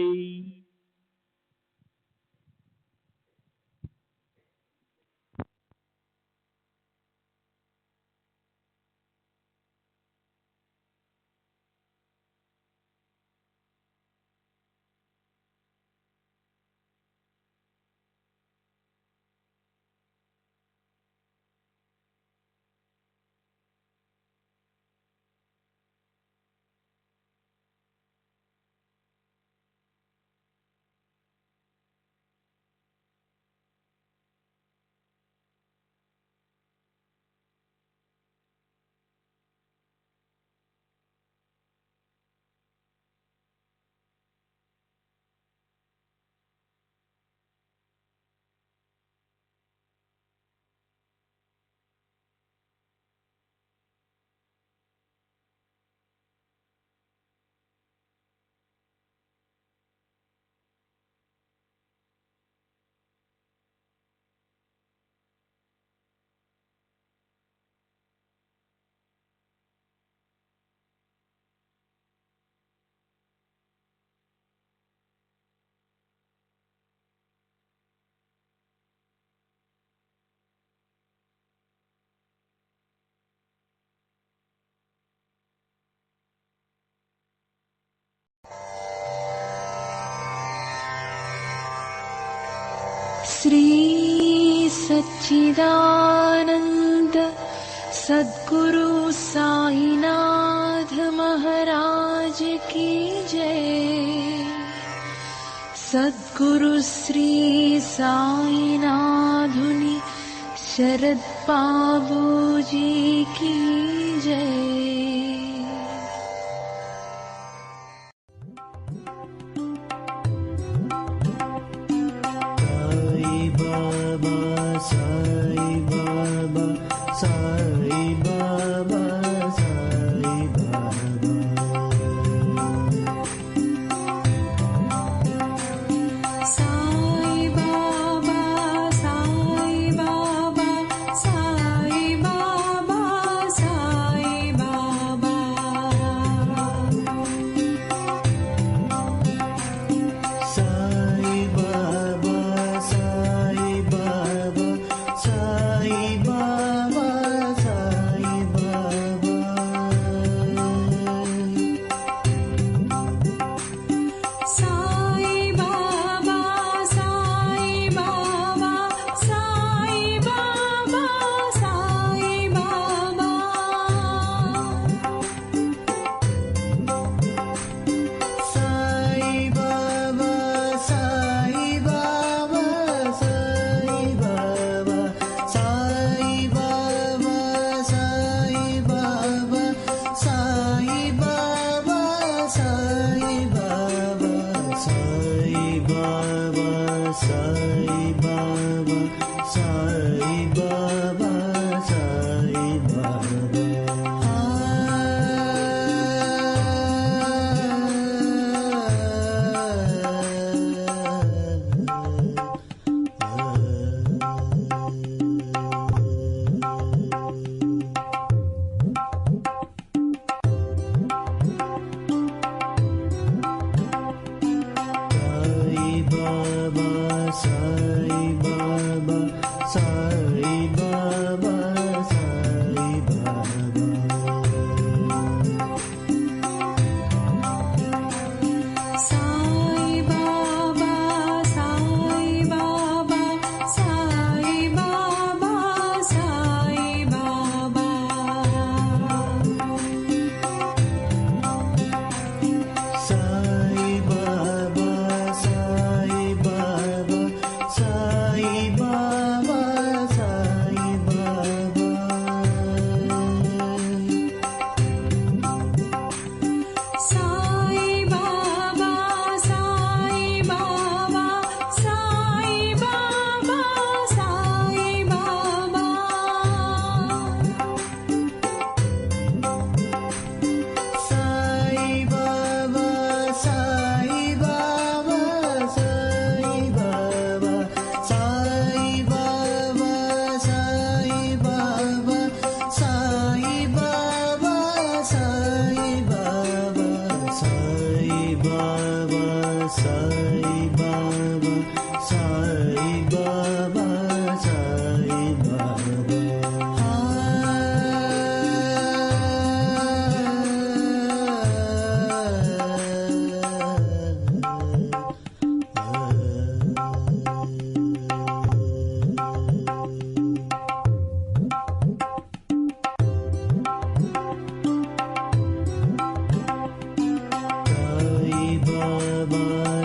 श्री सच्चिदानंद सद्गुरु साईनाथ महाराज की जय। सद्गुरु श्री साईनाथुनि शरद बाबू जी की जय।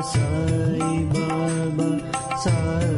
Sai Baba, Sai